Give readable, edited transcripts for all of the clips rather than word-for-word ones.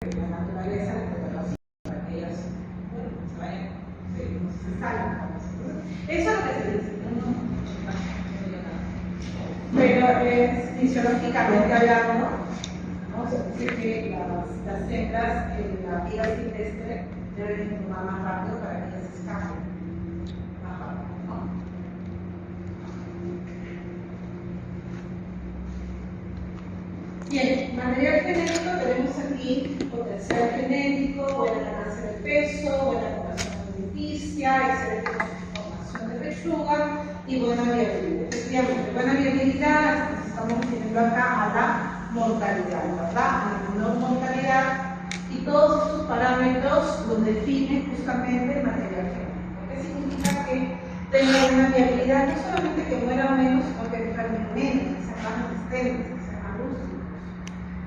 la naturaleza les prepara así para que ellas, bueno, se vayan, se salgan. Eso es lo que se dice, pero es fisiológicamente hablando, ¿no? Se dice que las hembras en la vida silvestre deben tomar más rápido para que ellas escapen. Más rápido, ¿no? Bien, material genético, tenemos aquí potencial genético, buena ganancia de peso, buena población alimenticia, excelente formación de pechuga y buena viabilidad. Efectivamente, buena viabilidad, estamos refiriendo acá a la mortalidad, ¿verdad? A la menor mortalidad, y todos estos parámetros los define justamente el material genético. ¿Qué significa que tenga una viabilidad? No solamente que muera menos, sino que enfermen menos, que sean más resistentes, que sean más rústicos,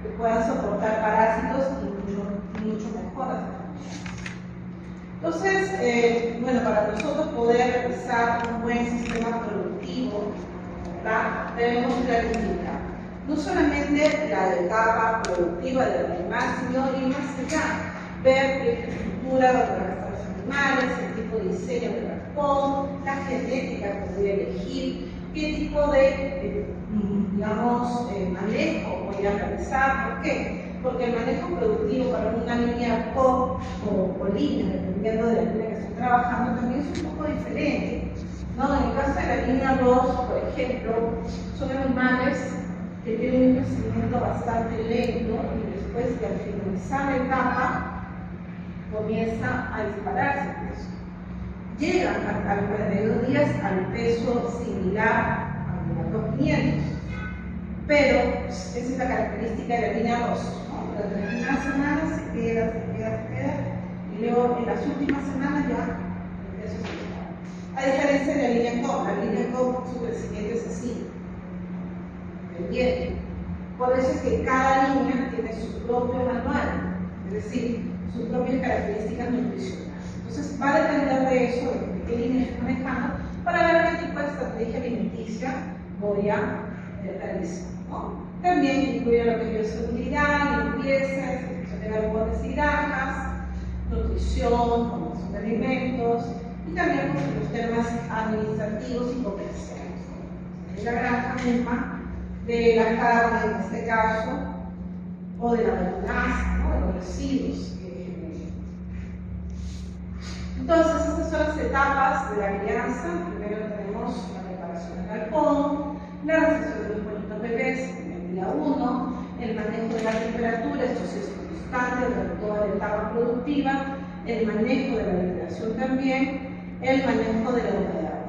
que puedan soportar parásitos y mucho mejor las enfermedades. Entonces, bueno, para nosotros poder realizar un buen sistema productivo, ¿verdad? Debemos clarificar no solamente la etapa productiva del animal, sino ir más allá, ver qué estructura va a gastar los animales, el tipo de diseño del tractor, la genética que voy a elegir, qué tipo de digamos, manejo voy a realizar. ¿Por qué? Porque el manejo productivo para una línea COP o línea, dependiendo de la línea que estoy trabajando, también es un poco diferente, ¿no? En el caso de la línea 2, por ejemplo, son animales que tienen un crecimiento bastante lento y después de al finalizar la etapa comienza a dispararse el peso. Llegan a los 42 días al peso similar a los 2500, pero esa es la característica de la línea 2, ¿no? Durante las primeras semanas se queda, y luego en las últimas semanas ya el peso se dispara. A diferencia de la línea COP, su crecimiento es así, pendiente. Por eso es que cada línea tiene su propio manual, es decir, sus propias características nutricionales. Entonces va a depender de eso, de qué línea estoy manejando, para ver qué tipo de estrategia alimenticia voy a realizar, ¿no? También incluye lo que es bioseguridad, limpieza, excreción de carbohidratos y grasas, nutrición, formación de alimentos, y también los temas administrativos y comerciales, ¿no? De la granja misma, de la carne en este caso, o de la biomasa, ¿no? De los residuos que generen. Entonces, estas son las etapas de la crianza. Primero tenemos la preparación del galpón, la recepción de los pollitos bebés en el día 1, el manejo de la temperatura, esto sí es constante durante toda la etapa productiva, el manejo de la alimentación también, el manejo de la humedad.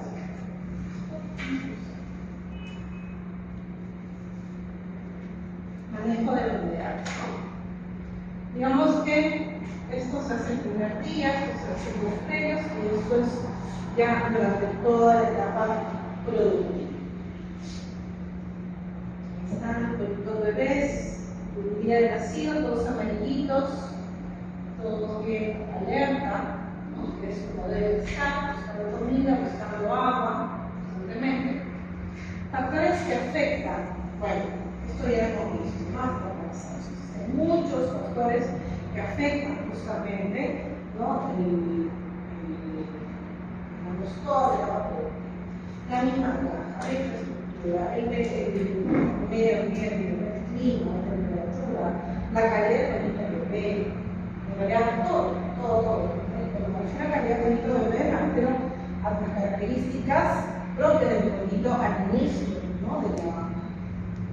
Manejo de la humedad. Digamos que esto se hace el primer día, esto se hace en los previos y después ya durante toda la etapa productiva. Están los pollitos bebés, el día de nacido, todos amarillitos, todos bien alerta, ¿no? Que eso no debe estar, buscando comida, buscando agua, simplemente. Factores que afectan, bueno, esto ya hemos visto, más organizados. Hay muchos factores que afectan justamente, ¿no? Toda la etapa productiva. La misma granja, la infraestructura, el medio ambiente, el clima, la temperatura, la calidad de pollo bebé, en realidad todo. Cuando me refiero a calidad de pollo bebé, me refiero a las características propias del pollito al inicio, ¿no?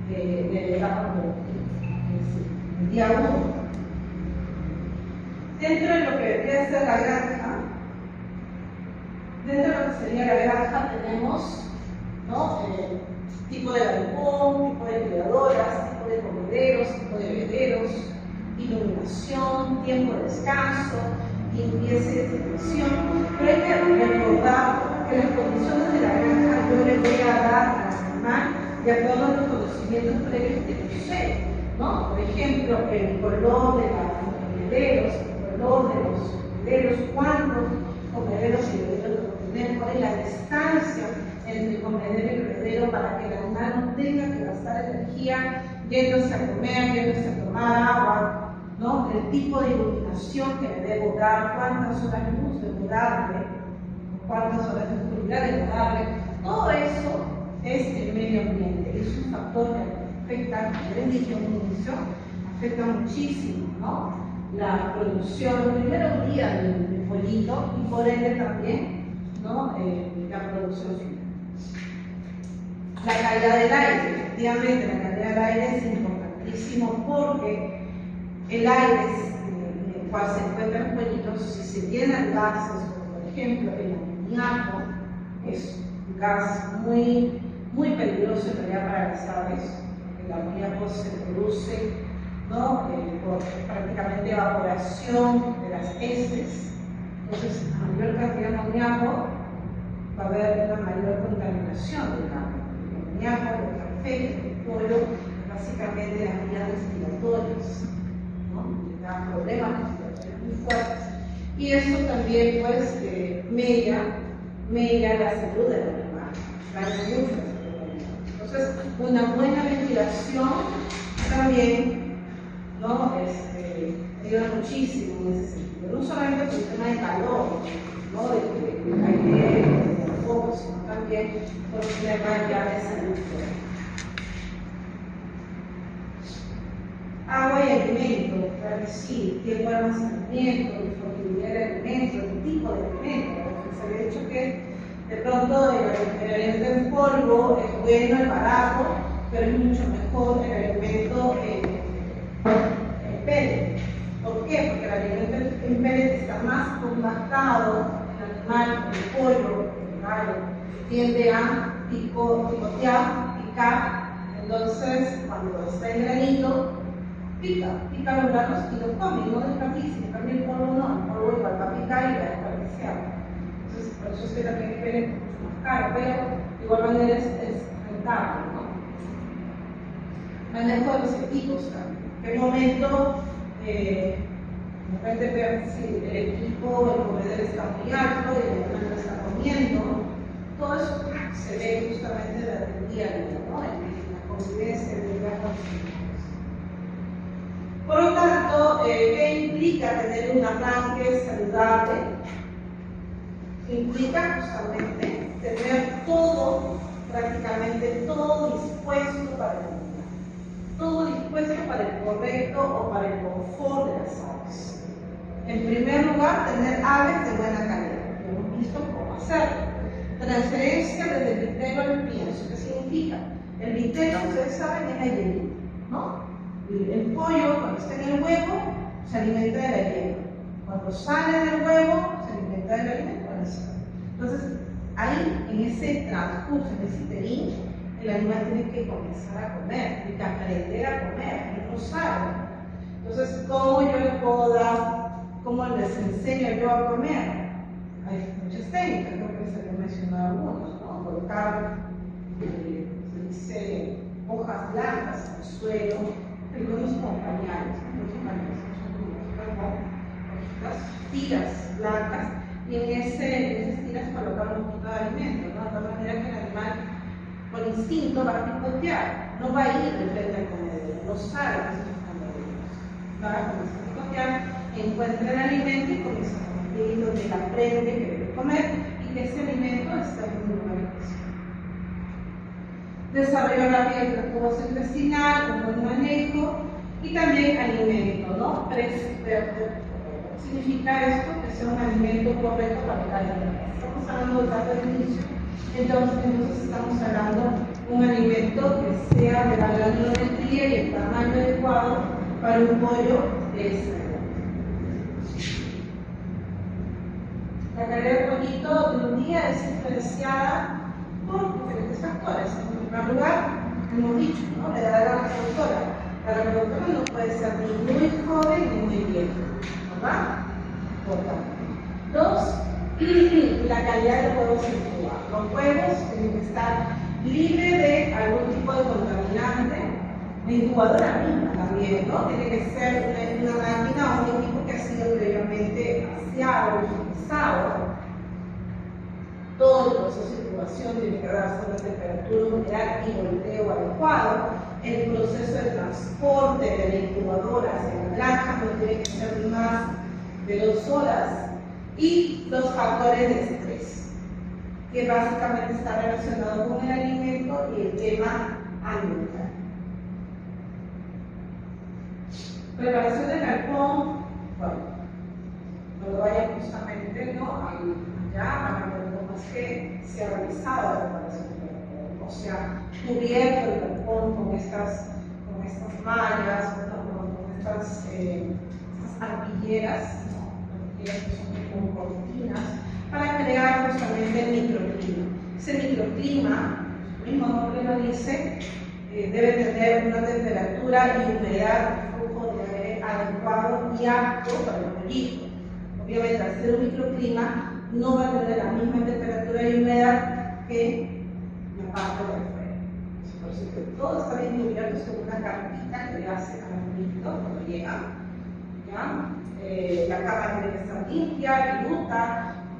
de la etapa productiva, es decir, el día 1. Dentro de lo que debería ser la granja, dentro de lo que sería la granja tenemos, ¿no? Tipo de galpón, tipo de criadoras, tipo de comederos, tipo de bebederos, iluminación, tiempo de descanso, limpieza y desinfección. Pero hay que recordar que las condiciones de la granja yo le voy a dar al animal de acuerdo a los conocimientos previos que yo sé, ¿no? Por ejemplo, el color de los comederos, el color de los comederos, cuántos comederos y bebederos tener, cuál es la distancia entre el comedero y el bebedero para que el animal no tenga que gastar energía yéndose a comer, yéndose a tomar agua, ¿no? el tipo de iluminación que le debo dar, cuántas horas de luz debo darle, cuántas horas de oscuridad debo darle. Todo eso es el medio ambiente, es un factor que afecta, como les dije en un inicio, afecta muchísimo, ¿no? La producción, los primeros días del pollito y por ende también, ¿no? La producción final. La calidad del aire, efectivamente, la calidad del aire es importantísimo porque el aire en el cual se encuentran los pollitos, si se llenan gases, como por ejemplo el amoníaco, es un gas muy peligroso en realidad para las aves. El amoníaco se produce, ¿no? Por prácticamente evaporación de las heces. Entonces, a mayor cantidad de amoníaco va a haber una mayor contaminación del agua. El amoníaco lo que afecta el pollo básicamente las vías respiratorias, ¿no? Le da problemas respiratorios muy fuertes. Y eso también, pues, mella la salud del animal, daña mucho la salud del animal. Entonces, una buena ventilación también, ¿no? Ayuda muchísimo en ese sentido. No solamente por el tema de calor, ¿no? De aire, de fuego, sino también por el tema ya de salud. Agua y alimento, claro que sí, tiempo de almacenamiento, disponibilidad de alimento, el tipo de alimento, porque se había dicho que de pronto el alimento en polvo es bueno, es barato, pero es mucho mejor el alimento en pellet. ¿Por qué? Porque el alimento en pellet está más compactado, el animal, el pollo, el gallo, tiende a picotear, picar, entonces cuando está en granito, pica los granos y los come, y no desperdicia. En cambio el polvo no, el polvo igual va a picar y va a desperdiciar. Entonces, por eso es que también el pellet es mucho más caro, pero de igual manera es rentable, ¿no? Manejo de los equipos también. ¿En qué momento de repente ver si el equipo, el comedor está muy alto y el animal no está comiendo? Todo eso se ve justamente desde el día a día, ¿no? En la convivencia del día con los animales. Por lo tanto, ¿qué implica tener un arranque saludable? Implica justamente tener todo, prácticamente todo dispuesto para el animal. Todo dispuesto para el correcto o para el confort de las aves. En primer lugar, tener aves de buena calidad. Ya hemos visto cómo hacerlo. Transferencia desde el vitelo al pienso. ¿Qué significa? El vitelo, ustedes saben, es la hielita, ¿no? El pollo, cuando está en el huevo, se alimenta de la hielo. Cuando sale del huevo, se alimenta del alimento de la sal. Entonces, ahí, en ese transcurso, en ese interín, el animal tiene que comenzar a comer, tiene que aprender a comer, y no sabe. Entonces, ¿cómo yo le puedo dar, cómo les enseño yo a comer? Hay muchas técnicas, creo que se han mencionado algunos, ¿no? Colocar, se dice, hojas blancas en el suelo, algunos con pañales, las tiras blancas, y en esas tiras colocamos un poquito de alimento, ¿no? De tal manera que el animal, por instinto, va a picotear, no va a ir de frente al comedero, no sabe que se está comiendo. Va a comenzar a picotear, encuentra el alimento y comienza a comer, y donde él aprende que debe comer y que ese alimento está en un lugar especial. Desarrollo rápido del tracto intestinal, un buen manejo y también alimento, ¿no? Significa esto que sea un alimento correcto para cada animal. Estamos hablando del dato de inicio, entonces estamos hablando de un alimento que sea de la granulometría y el tamaño adecuado para un pollo de esta edad. La calidad del pollito de un día es influenciada por diferentes factores. En primer lugar, hemos dicho, ¿no? La edad de la reproductora. La reproductora no puede ser ni muy joven ni muy vieja, ¿verdad? Importante. Dos, la calidad de los huevos incubados. Los huevos tienen que estar libres de algún tipo de contaminante, la incubadora misma también, ¿no? Tiene que ser una máquina o un equipo que ha sido previamente vaciado, utilizado. Todo el proceso de incubación tiene que darse a una temperatura, humedad y volteo adecuado. El proceso de transporte de la incubadora hacia la granja no tiene que ser más de 2 horas, y los factores de estrés, que básicamente está relacionado con el alimento y el tema ambiental. Preparación del galpón, bueno, no vaya justamente, ¿no? Allá van a ver cómo es que se ha realizado la preparación del galpón, o sea, cubierto el galpón con estas mallas, con estas arpilleras, ¿no? Que son como cortinas, para crear justamente el microclima. Ese microclima, el mismo nombre lo dice, debe tener una temperatura y humedad, flujo de aire adecuado y apto para el polígono. Obviamente, al ser un microclima, no va a tener la misma temperatura y humedad que la parte de afuera. Por eso que todo está bien cubierto con una carpita que le hace al arbolito cuando llega. ¿Ya? La cama tiene que estar limpia, minuta.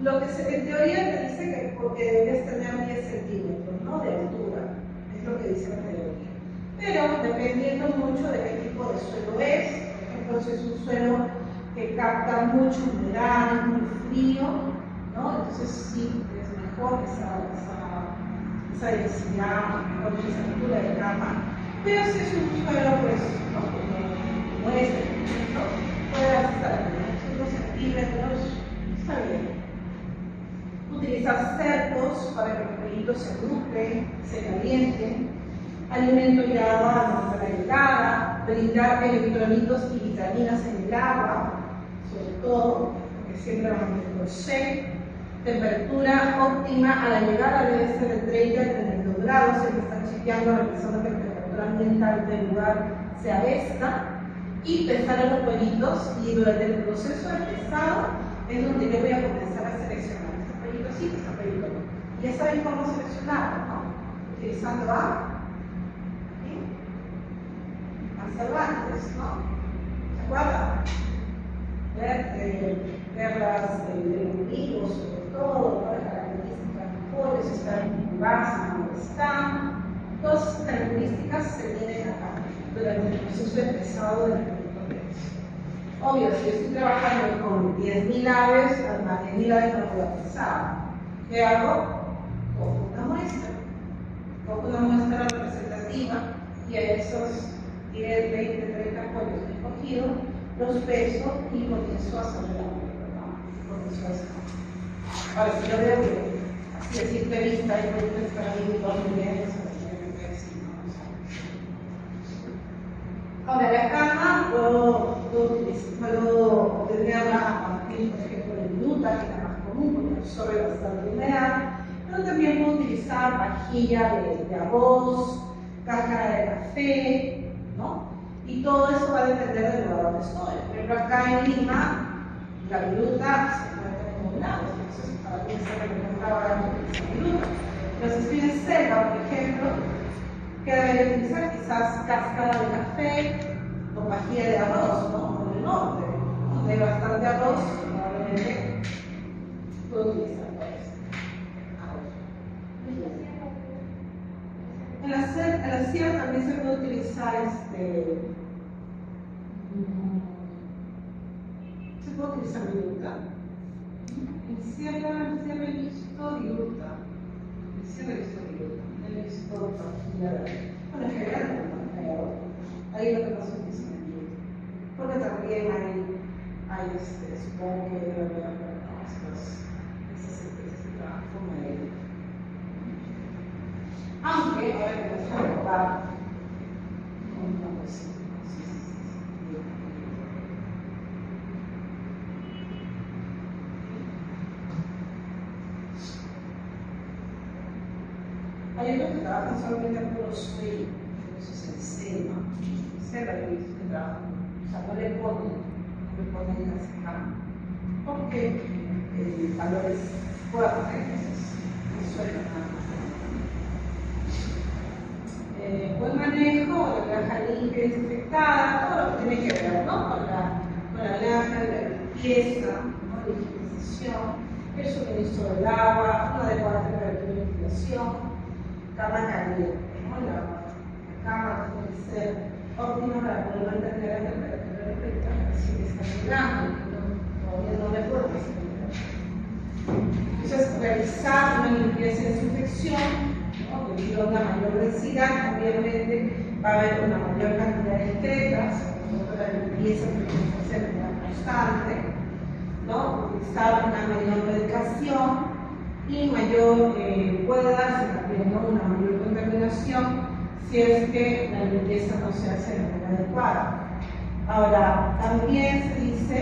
Lo que en teoría te dice que porque debes tener 10 centímetros, ¿no?, de altura. Es lo que dice la teoría. Pero dependiendo mucho de qué tipo de suelo es, por ejemplo, si es un suelo que capta mucha humedad, es muy frío, ¿no? Entonces sí es mejor esa densidad, mejor esa altura de cama. Pero si es un suelo, pues, ¿no?, como este, ¿no?, puede estar a 5 centímetros, está bien. Utilizar cercos para que los pollitos se agrupen, se calienten, alimento y agua a la llegada, brindar electrolitos y vitaminas en el agua, sobre todo, porque siempre van a tener sed. Temperatura óptima a la llegada debe ser de 30 a 32 grados, siempre están chequeando, revisando que la temperatura ambiental del lugar sea esta, y pesar a los pollitos, y durante el proceso de pesado es donde yo voy a comenzar a seleccionar. Sí, está pedido. Y ya saben cómo seleccionarlo, ¿no? Utilizando conservantes, ¿no? ¿Se acuerdan? Ver las del ombligo, sobre todo, ¿no?, las características mejores, si están incubadas, no están. Todas esas características se tienen acá durante el proceso de pesado del producto. Obvio, si yo estoy trabajando con 10.000 aves, a las 10.000 aves no voy a pesar. ¿Qué hago? Cojo una muestra representativa y a esos 10, 20, 30 pollos que he cogido, los peso y comienzo a hacer la muestra. Ahora, si yo veo que así a simple vista hay pollitos para mí 2 niveles, ahora, la cama puedo tenerla a partir, por ejemplo, de minuta, que es la más común, porque absorbe bastante humedad, pero también puedo utilizar vajilla de arroz, cáscara de café, ¿no? Y todo eso va a depender del lugar donde estoy. Por ejemplo, acá en Lima, la viruta se encuentra en un lado, entonces para quien se recomienda ahora utilizar viruta. Pero si estoy en selva, por ejemplo, ¿qué debería utilizar? Quizás cáscara de café o vajilla de arroz, ¿no? En el norte, donde hay bastante arroz, probablemente puedo utilizar todo esto. En la sierra también se puede utilizar viruta. En sierra he visto viruta. He visto vajilla de, bueno, en general, ahí lo que pasa es que se me viruta. Porque también hay supongo que debe haber esas especies que trabajan con madera. Aunque ahora que vamos a probar con una cosita. Hay otros que trabajan solamente en puro suelo, eso es el selva. Selva yo he visto que trabajan, o sea, no le ponen la cama, porque el calor es fuerte, entonces no suele nada más. Buen manejo, la granja limpia y desinfectada, todo lo que tiene que ver, ¿no?, con la granja, la limpieza, ¿no?, la higienización, el suministro del agua, una adecuada temperatura de ventilación, cama caliente, ¿no? La cama tiene que ser óptima para poder mantener la temperatura de ventilación, así que está aplicando, todavía no le puedo hacer. Entonces, realizar una limpieza de desinfección, ¿no? Debido a una mayor densidad, obviamente va a haber una mayor cantidad de excretas, la limpieza tiene que ser de manera constante, ¿no? Utilizar una mayor medicación y puede darse también, ¿no? Una mayor contaminación si es que la limpieza no se hace de manera adecuada. Ahora, también se dice,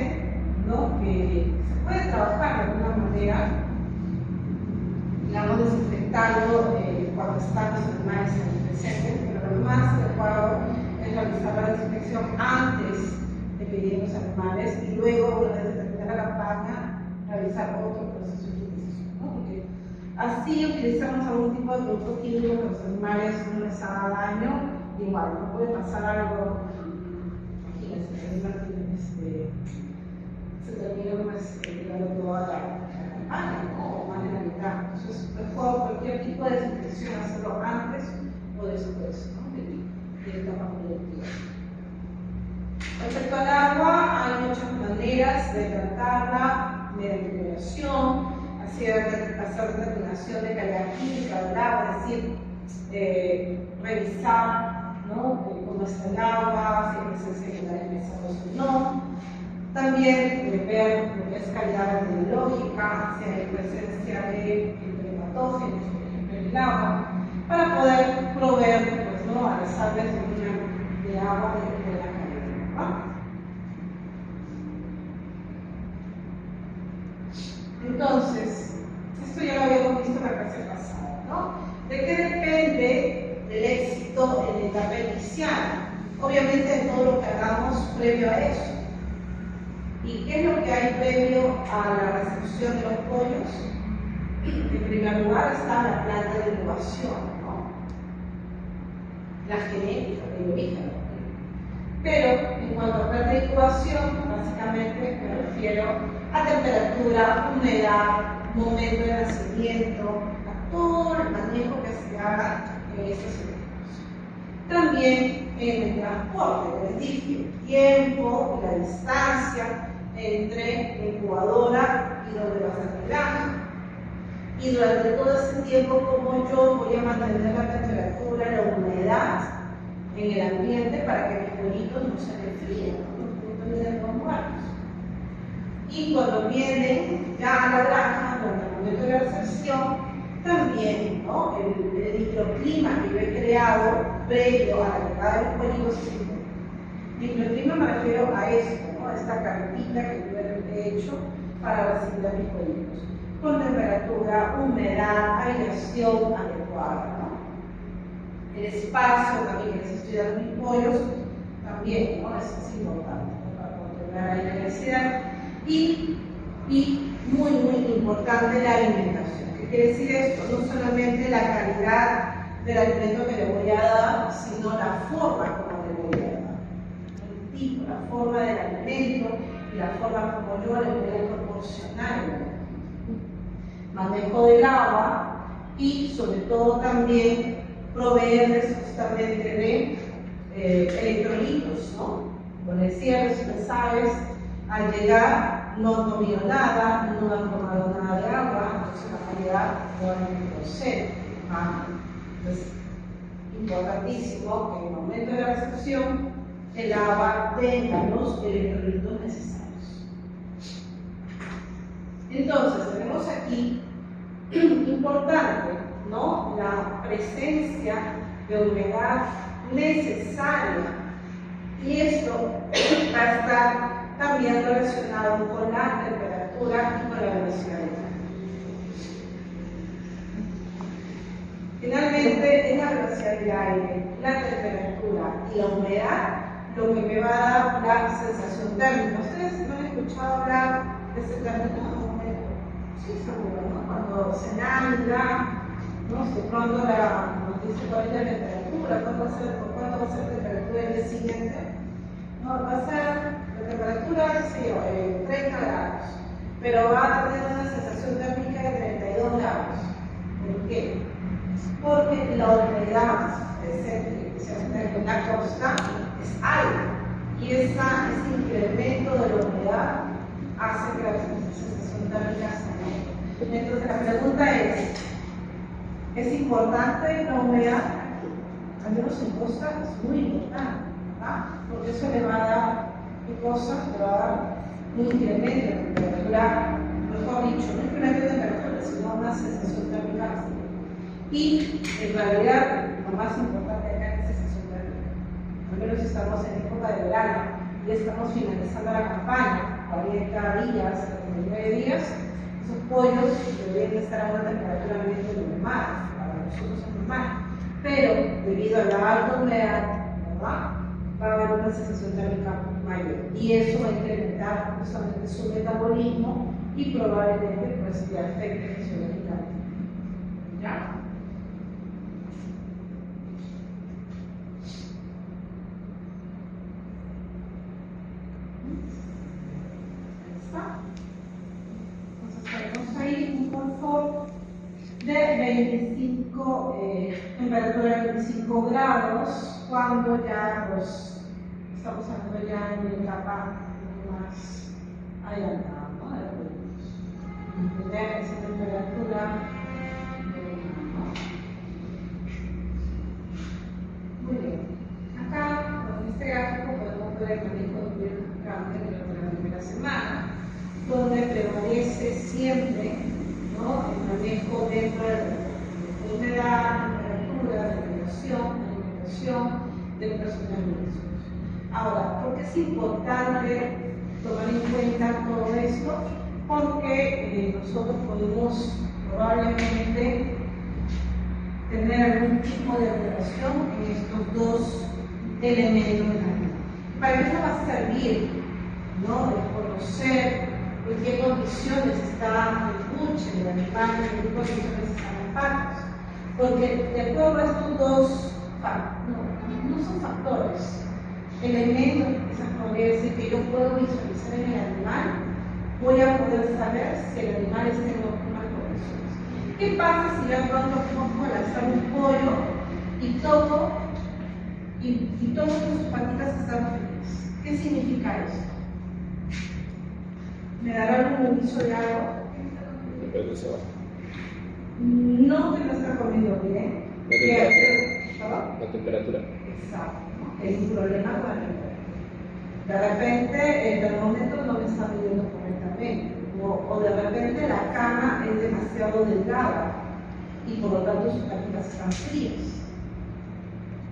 ¿no? Que se puede trabajar de alguna manera, digamos, desinfectando cuando están los animales en el presente, pero lo más adecuado es realizar la desinfección antes de que lleguen los animales y luego, una vez terminada la campaña, realizar otro proceso de utilización, ¿no? Porque así utilizamos algún tipo de producto químico que los animales no les haga daño, igual, no puede pasar algo, imagínense, el animal se termina tirando toda la campaña, ¿no? O más de la mitad. Entonces, mejor cualquier tipo de desinfección hacerlo antes o después, ¿no? de etapa productiva. Respecto al agua, hay muchas maneras de tratarla, mediante cloración, hacer determinación de calidad química del agua, es decir, revisar, ¿no? Cómo está el agua, si hay presencia de minerales pesados o no. También ver lo que es calidad biológica, si hay presencia de patógenos, por ejemplo, en el agua, para poder proveer, pues, ¿no? A las aves de agua de buena calidad, ¿no? Entonces, esto ya lo habíamos visto en la clase pasada, ¿no? ¿De qué depende el éxito en la etapa inicial? Obviamente en todo lo que hagamos previo a eso. ¿Y qué es lo que hay previo a la recepción de los pollos? En primer lugar está la planta de incubación, ¿no? La genética, el origen. Pero en cuanto a planta de incubación, básicamente me refiero a temperatura, humedad, momento de nacimiento, a todo el manejo que se haga en estos eventos. También en el transporte, es decir, el tiempo y la distancia entre la incubadora y donde va a ser el grano. Y durante todo ese tiempo, como yo voy a mantener la temperatura, la humedad en el ambiente para que mis pollitos no se resfríen, no vienen con muertos. Y cuando vienen ya a la granja, durante el momento de la recepción, también, ¿no? el microclima que yo he creado previo a la llegada de los pollitos es importante. Microclima me refiero a esto, ¿no? A esta carpita que yo he hecho para recibir a mis pollitos, con temperatura, humedad, aireación adecuada, ¿no? El espacio también que les estoy dando a mis pollos, también, ¿no? Eso es importante, ¿no? Para controlar la diversidad. Y muy, muy importante la alimentación. ¿Qué quiere decir esto? No solamente la calidad del alimento que le voy a dar, sino la forma como le voy a dar. El tipo, la forma del alimento y la forma como yo le voy a proporcionar el alimento. Manejo del agua y sobre todo también proveerles justamente de electrolitos, ¿no? Como decía, los aves al llegar no han comido nada, no han tomado nada de agua, entonces la calidad probablemente no sea. Entonces, importantísimo que en el momento de la recepción el agua tenga los electrolitos necesarios. Entonces, tenemos aquí importante, ¿no? La presencia de humedad necesaria, y esto va a estar también relacionado con la temperatura y con la velocidad del aire. Finalmente, es la velocidad del aire, la temperatura y la humedad lo que me va a dar la sensación térmica. ¿Ustedes no han escuchado hablar de ese término? Sí, seguro, ¿no? Cuando se navega, ¿no? De pronto nos dice cuál es la temperatura, cuánto va a ser la temperatura del día siguiente. No, va a ser la temperatura, sí, 30 grados, pero va a tener una sensación térmica de 32 grados. ¿Por qué? Porque la humedad presente, especialmente en la costa, es alta, y ese incremento de la humedad sensación térmica sana. Entonces la pregunta ¿es importante la humedad? Al menos en costa es muy importante, ¿verdad? Porque eso le va a dar, ¿qué cosa? Le va a dar un incremento de temperatura, mejor dicho, no incremento de temperatura, sino una sensación térmica. Y en realidad lo más importante acá es la sensación térmica. Al menos estamos en época de verano y estamos finalizando la campaña, 40 días, 39 días. Esos pollos deberían estar a una temperatura media de normal, para nosotros es normal, pero debido a la alta humedad, ¿verdad?, va a haber una sensación térmica mayor y eso va a incrementar justamente su metabolismo y probablemente pues le afecte fisiológicamente. ¿Ya? Tenemos ahí un confort de 25, temperatura de 25 grados, cuando ya pues, estamos hablando ya en una etapa más adelantada, ¿no?, de adultos. Tener esa temperatura. Muy bien. Acá, en este gráfico, podemos ver el manejo del cambio de la primera semana, donde prevalece siempre, ¿no?, el manejo dentro de la humedad, temperatura, de alimentación del personal mismo. Ahora, ¿por qué es importante tomar en cuenta todo esto? Porque nosotros podemos probablemente tener algún tipo de alteración en estos dos elementos de la vida. Para eso va a servir, ¿no?, de conocer en qué condiciones está el buche del animal, en qué condiciones están las patas. Porque de acuerdo a estos dos, no son factores, elementos que quizás podría decir que yo puedo visualizar en el animal, voy a poder saber si el animal está en óptimas condiciones. ¿Qué pasa si yo de pronto pongo a lanzar un pollo y toco que sus patitas están frías? ¿Qué significa eso? ¿Me dará algún indicio de algo? No, que no está comiendo bien. La temperatura. Exacto. Es un problema con la temperatura. De repente el termómetro no me está midiendo correctamente. O de repente la cama es demasiado delgada y por lo tanto sus patitas están frías.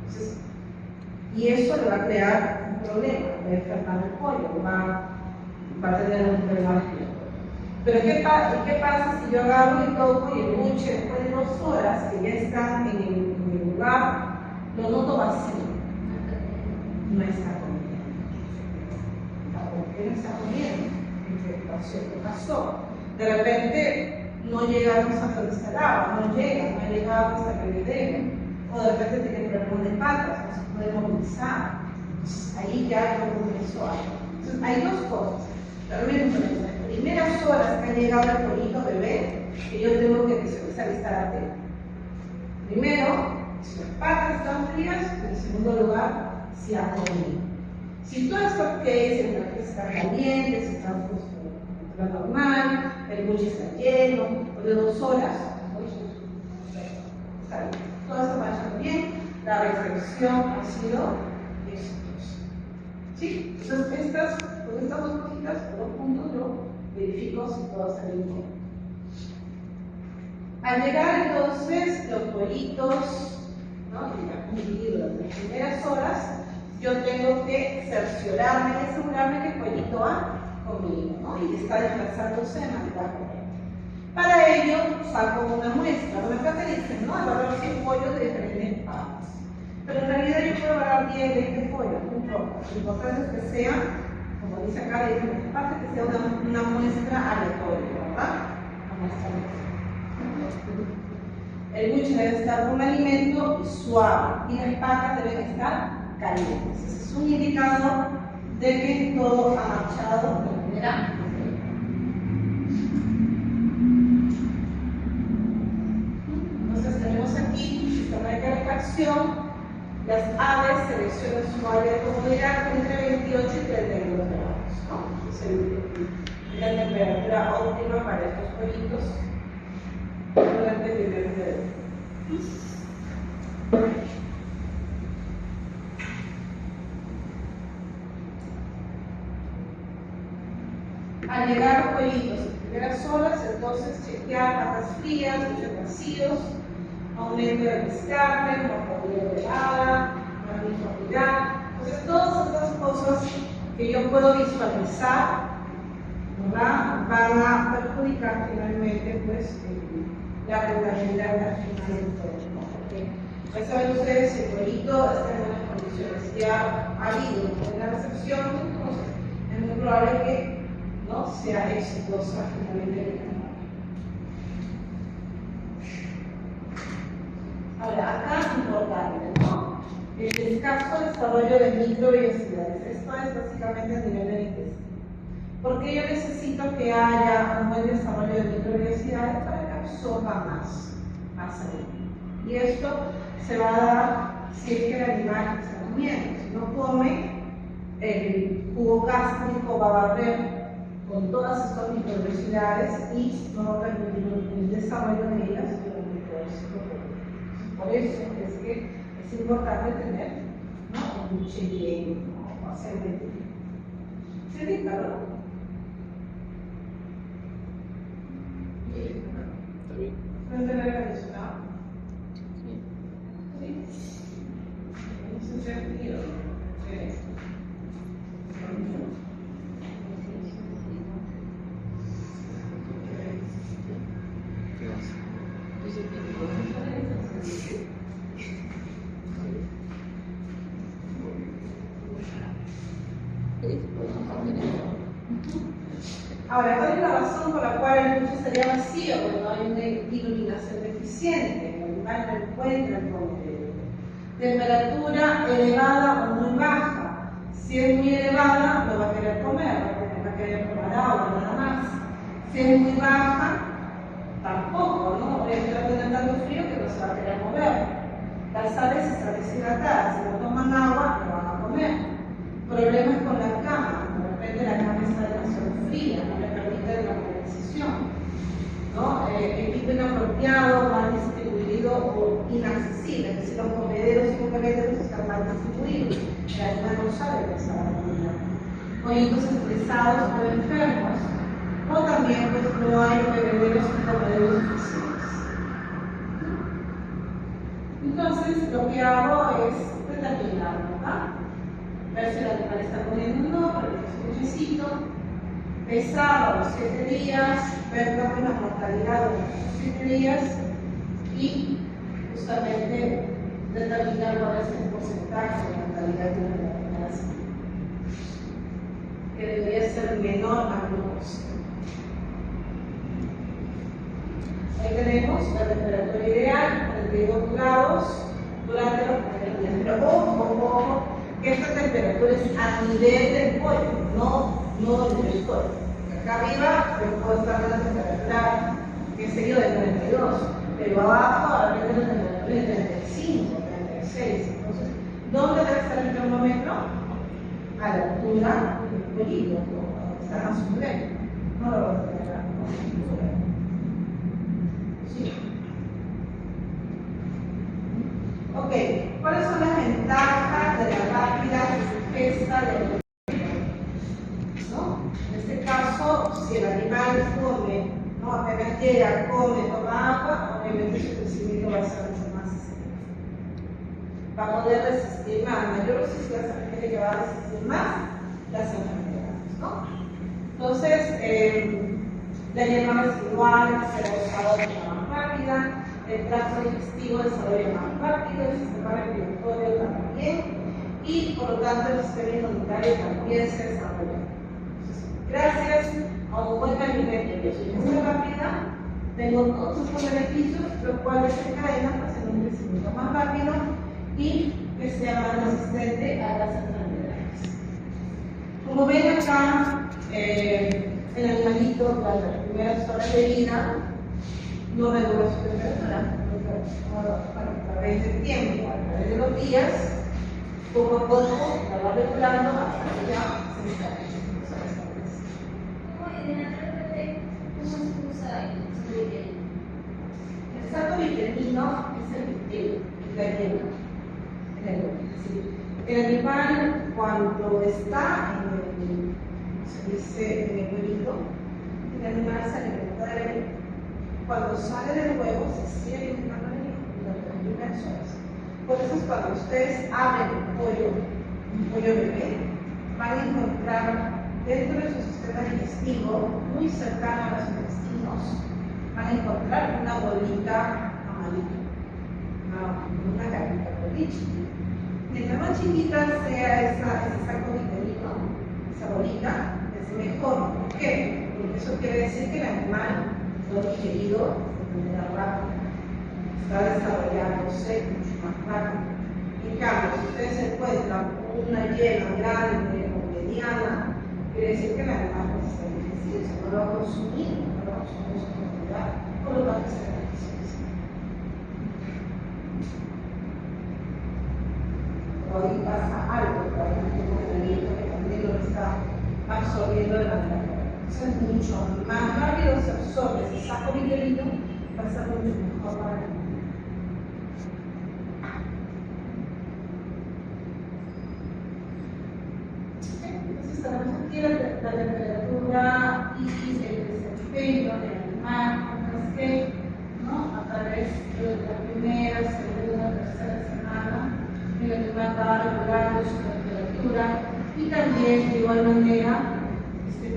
Entonces, y eso le va a crear un problema, va a enfermar el pollo, va a tener un problema respiratorio. Pero ¿qué pasa si yo agarro y toco y el buche después de 2 horas que ya está en el lugar, lo noto vacío? No está comiendo. ¿Por qué no está comiendo? ¿Qué pasó? De repente no llegamos a donde está el agua, no ha llegado hasta que le debe. O de repente tiene problemas de patas, no se puede movilizar. Entonces ahí ya yo comenzó algo. Entonces hay 2 cosas. Realmente, en las primeras horas que ha llegado el pollito bebé, que yo tengo que visualizar y estar atento. Primero, si las patas están frías, en segundo lugar, si ha comido. Si todo está ok, si el traje está caliente, si está puesto a temperatura normal, el buche está lleno, de 2 horas, está bien. Todo está marchando bien, la reflexión ha sido exitosa. ¿Sí? Entonces, con estas 2 cositas, 2 puntos, yo verifico si todo está bien. Al llegar entonces los pollitos, ¿no?, ya cumplido las primeras horas, yo tengo que cerciorarme y asegurarme que el pollito ha comido, ¿no?, y está desplazándose de manera correcta. Para ello saco una muestra. Bueno, acá te dicen, ¿no?, evaluar 100 pollos de diferentes patas. Pero en realidad yo puedo evaluar 10, 20 pollos, no importa. Lo importante es que sea, como dice acá, de diferentes partes, que sea una muestra aleatoria, ¿verdad? Una muestra aleatoria. El buche debe estar con alimento suave y las patas deben estar calientes. Ese es un indicador de que todo ha marchado de manera. Entonces tenemos aquí sistema de calefacción. Las aves seleccionan su área de comodidad entre 28 y 32 grados, ¿no? Entonces la temperatura óptima para estos pollitos durante el primer periodo. Al llegar los pollitos en primeras horas, entonces chequear patas frías, muchos vacíos, aumento del descarga, mortalidad elevada, magnificidad. Entonces, todas estas cosas que yo puedo visualizar, ¿verdad?, van a perjudicar finalmente pues, la rentabilidad al final del todo, ¿no? Porque ya saben ustedes, si el pollito está en buenas condiciones, ya ha habido una recepción, entonces es muy probable que no sea exitosa finalmente el canal. Ahora, acá es importante, ¿no? El escaso desarrollo de microvellosidades. Esto es básicamente a nivel del intestino. Porque yo necesito que haya un buen desarrollo de microvellosidades para que absorba más alimento. Y esto se va a dar si es que el animal está comiendo. Si no come, el jugo gástrico va a barrer con todas estas microvellosidades y no va a permitir el desarrollo de ellas durante todo el ciclo. Por eso es que es importante tener, ¿no?, un buche bien, ¿no?, hacer bien. ¿Se dice, verdad? Está bien. ¿Frente a la tradicional? Sí. En ese sentido, ahora, ¿cuál es la razón por la cual el buche estaría vacío? Porque no hay una iluminación deficiente, el animal no encuentra el comedero. Temperatura elevada o muy baja. Si es muy elevada, no va a querer comer, va a querer tomar agua, nada más. Si es muy baja, tampoco, ¿no? Voy a estar teniendo tanto frío que no se va a querer mover. Las aves están deshidratadas, si no toman agua, no van a comer. Problemas con la cama, de repente la cama está demasiado fría, no le permite la polinización, ¿no? Equipo inapropiado, mal distribuido o inaccesible, es decir, los comederos y comederos están mal distribuidos, el animal no sabe que está comiendo. Pollitos estresados o enfermos, o también pues no hay bebederos y comederos suficientes. Entonces, lo que hago es determinar, ¿verdad?, ver si el animal está comiendo o no, porque es un buchecito, pesar a los 7 días, ver cómo es la mortalidad de los 7 días y justamente determinar cuál es el porcentaje de mortalidad de una determinada semana, que debería ser menor a 1%. Ahí tenemos la temperatura ideal, 32 grados durante los primeros días. Pero ojo, que esta temperatura es a nivel del pollo, no donde el pollo. Acá arriba el pollo está en la temperatura, que sería de 42, pero abajo arriba de la temperatura de 35, 36. Entonces, ¿dónde debe estar el termómetro? A la altura del pollito, donde está a su nivel. No lo voy a tener a su nivel. Sí. Ok, ¿cuáles son las ventajas de la rápida ingesta de alimento? ¿No? En este caso, si el animal come, ¿no?, apenas llega, come, toma agua, obviamente su crecimiento va a ser mucho más acelerado. Va a poder resistir más, mayor resistencia se que va a resistir más las enfermedades, ¿no? Entonces, la hierba residual será usada de forma más rápida, el tracto digestivo desarrolla más rápido, el sistema respiratorio también, y por lo tanto el sistema inmunitario también se desarrolla. Entonces, gracias a un buen alimento y a su ingesta rápida, tengo todos estos beneficios, los cuales se encadenan hacia un crecimiento más rápido y que sea más resistente a las enfermedades. Como ven acá, el animalito durante las primeras horas de vida no regula su temperatura, a través del tiempo, a través de los días, poco a poco la va regulando hasta que ya se establece. sino es la yema. El animal, cuando está en el huevito, el animal se alimenta de la yema. Cuando sale del huevo, se sigue alimentando de la yema durante las primeras horas. Por eso es cuando ustedes abren un pollo bebé, van a encontrar dentro de su sistema digestivo, muy cercano a los intestinos, van a encontrar una bolita amarilla, una carita bolita. Mientras más chiquita sea ese saco vitelino, esa bolita, es mejor. ¿Por qué? Porque eso quiere decir que el animal lo ha digerido de manera rápida, está desarrollándose mucho más rápido. En cambio, si ustedes encuentran una yema grande o mediana, quiere decir que el animal no está envejecido, no lo ha consumido, no lo ha consumido su cantidad, por lo tanto se beneficia. Hoy pasa algo, por ejemplo, con el alimento que también lo está absorbiendo de manera correcta. Entonces, mucho más rápido se absorbe ese saco vitelino, va a ser mucho mejor para el animal. Entonces, tenemos aquí la temperatura y el desempeño del animal, mientras que, ¿no? A través de la primera, segunda, tercera semana, el animal va regulando su temperatura y también de igual manera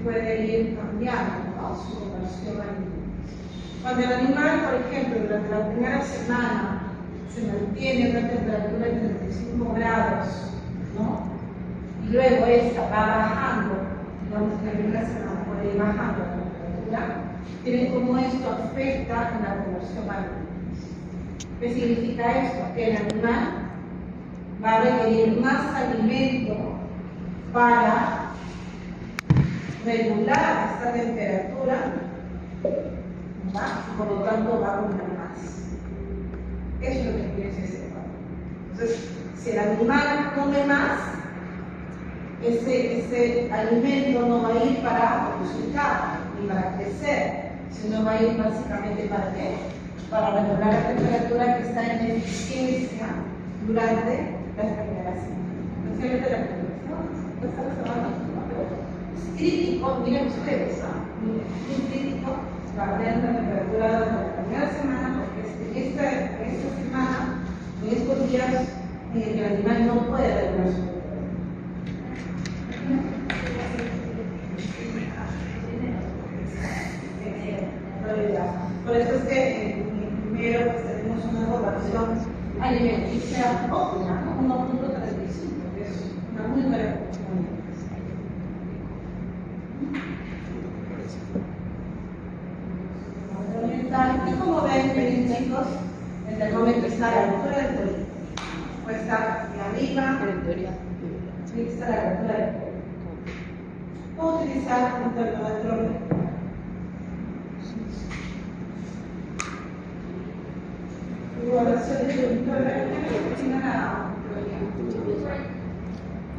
puede ir cambiando, ¿no? Su conversión alimenticia. Cuando el animal, por ejemplo, durante la primera semana se mantiene una temperatura de 35 grados, ¿no? Y luego esta va bajando, digamos que la primera semana puede ir bajando la temperatura, miren cómo esto afecta en la conversión alimenticia. ¿Qué significa esto? Que el animal va a requerir más alimento para regular esta temperatura, ¿va? Y por lo tanto va a comer más. Eso es lo que quiere decir ese cuadro. Entonces, si el animal come más, ese alimento no va a ir para producir carne ni para crecer, sino va a ir básicamente para qué? Para regular la temperatura que está en eficiencia durante las primeras semanas. Especialmente la primera semana. Es crítico, miren ustedes, muy crítico mantener la temperatura durante la primera semana, porque en esta semana, en estos días, en el que el animal no puede regular su temperatura. Por eso es que primero pues, tenemos una rotación alimenticia óptima, ¿no? 1.35, que es una muy buena rotación alimenticia. Y como ven, miren chicos, el termómetro está a la altura del cuello. Puede estar de arriba, tiene que estar a la altura del cuello. Puedo utilizar un termómetro evaluación de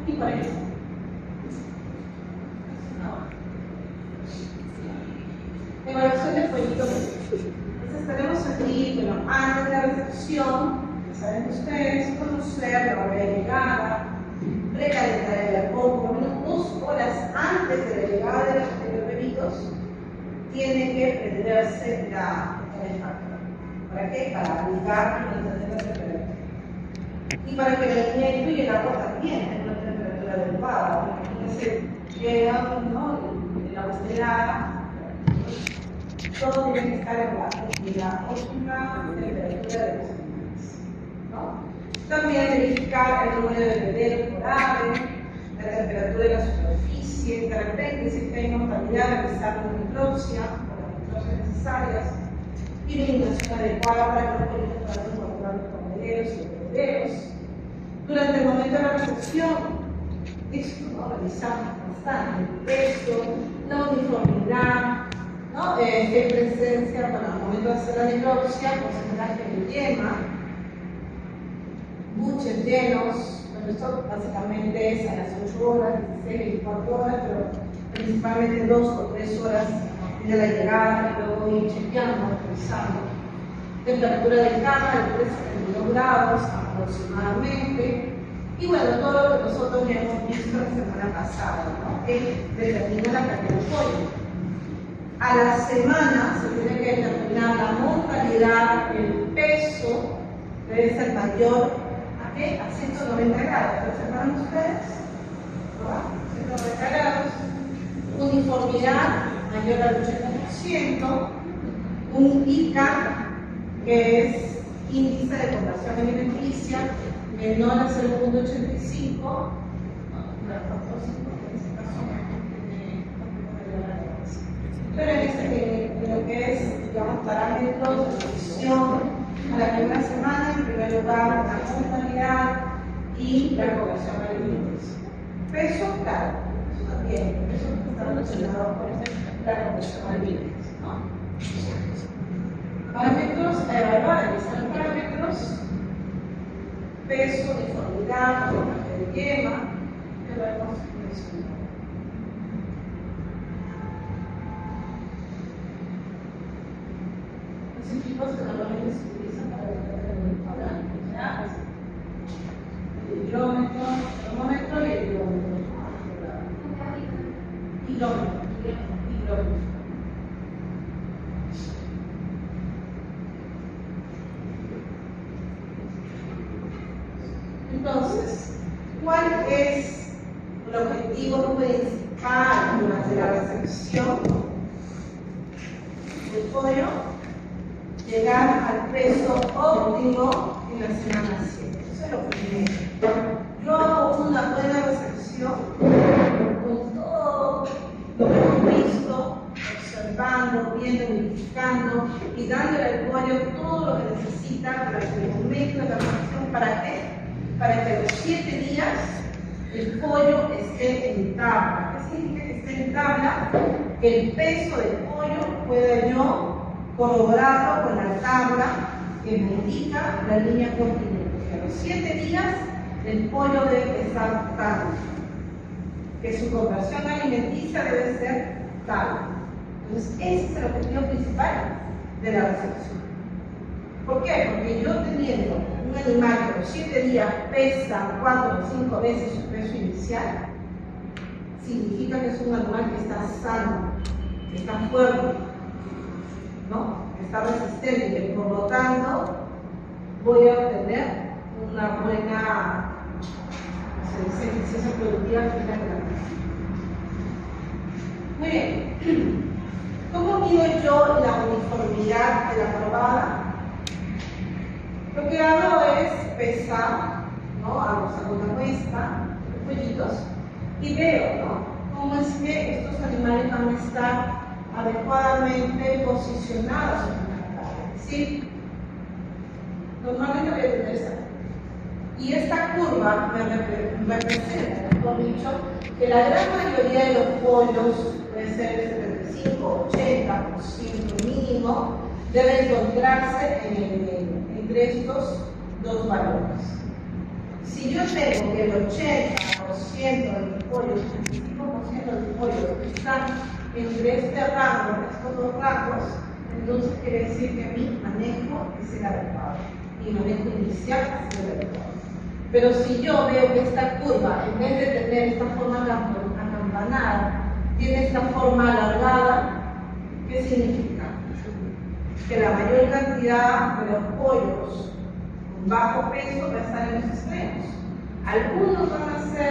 y por eso. Evaluación de fueguito. Entonces tenemos aquí, bueno, antes de la recepción, ya saben ustedes, conocer la hora de llegada, recalentar el alcohol por lo menos 2 horas antes de la llegada de los bebitos, tiene que prenderse la calefacción. ¿Para qué? Para aplicar y mantener la temperatura. Y para que el alimento y el agua también tengan una temperatura adecuada. Imagínense, llega, ¿no? El agua estelada. Todo tiene que estar en la óptima temperatura de los animales, ¿no? También verificar el número de bebederos por ave, la temperatura de la superficie, características que hay mortalidad, realizar una necropsia o las necropsias necesarias, y la iluminación adecuada para que los pollitos puedan encontrar los comederos y los bebederos. Durante el momento de la recepción, esto, ¿no? Revisamos bastante el peso, la uniformidad, ¿no? De presencia para el momento de hacer la necropsia, porcentaje de yema, buches llenos. Bueno, esto básicamente es a las 8 horas, 16, 24 horas, pero principalmente 2 o 3 horas de la llegada y luego ir chequeando, revisando. temperatura de cama de 3 a 32 grados aproximadamente. Y bueno, todo lo que nosotros ya hemos visto la semana pasada, ¿no? Que determina la calidad del pollo. A la semana se tiene que determinar la mortalidad, el peso debe ser mayor ¿a qué? A 190 grados. ¿Lo separan ustedes? ¿No? 190 grados. Uniformidad mayor al 80%. Un ICA, que es índice de conversión alimenticia, menor a 0.85. Pero en lo que es, digamos, parámetros de medición a la primera semana, en primer lugar, la mortalidad y la conversión alimenticia. Peso, claro, eso también, eso está relacionado con la conversión alimenticia, ¿no? Parámetros a evaluar, realizar parámetros, peso, uniformidad, formaje de yema, que lo hemos mencionado. Los equipos que normalmente se utilizan para detectar el hidrómetro, el termómetro y el hidrómetro. Hidrómetro. Entonces, ¿cuál es el objetivo principal durante la recepción del pollo? Llegar al peso óptimo en la semana 7. Eso es lo primero. Yo hago una buena recepción con todo lo que hemos visto, observando, viendo, verificando y dándole al pollo todo lo que necesita para el momento de la recepción. ¿Para qué? Para que a los 7 días el pollo esté en tabla. ¿Qué significa que esté en tabla? Que el peso del pollo pueda yo corroborarlo con la tabla que me indica la línea continente. Que a los 7 días el pollo debe estar tal, que su conversión alimenticia debe ser tal. Entonces ese es el objetivo principal de la recepción. ¿Por qué? Porque yo teniendo un animal que a los 7 días pesa 4 o 5 veces su peso inicial, significa que es un animal que está sano, que está fuerte, ¿no? Que está resistente, y por lo tanto voy a obtener una buena eficiencia productiva final de la misma. Muy bien. ¿Cómo mido yo la uniformidad de la probada? Lo que hago es pesar, ¿no? Hago una muestra de pollitos y veo, ¿no? Cómo es que estos animales van a estar adecuadamente posicionados en una tabla. Es decir, normalmente voy a tener esta curva. Y esta curva me representa, mejor dicho, que la gran mayoría de los pollos, puede ser el 75-80% mínimo, debe encontrarse entre estos dos valores. Si yo tengo que el 80% de los pollos, el 75% de los pollos están entre este rango, estos dos rangos, entonces quiere decir que mi manejo es el adecuado. Mi manejo inicial es el adecuado. Pero si yo veo que esta curva, en vez de tener esta forma acampanada, tiene esta forma alargada, ¿qué significa? Que la mayor cantidad de los pollos con bajo peso va a estar en los extremos. Algunos van a ser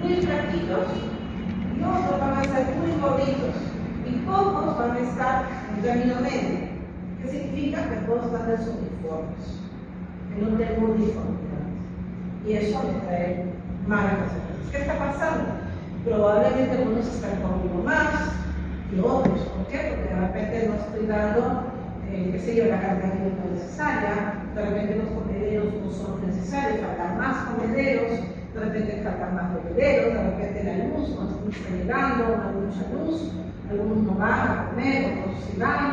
muy flaquitos y otros van a ser muy gorditos y pocos van a estar en término medio. ¿Qué significa? Que todos están desuniformes, que no tengo uniformidad. Y eso me trae malas consecuencias. ¿Qué está pasando? Probablemente algunos están comiendo más que otros. ¿Por qué? Porque de repente no estoy dando qué sé yo, la cantidad que es necesaria, de repente los comederos no son necesarios, faltan más comederos, de repente faltan más bebederos, de repente la luz no está llegando, no hay mucha luz, algunos no van a comer, otros sí van.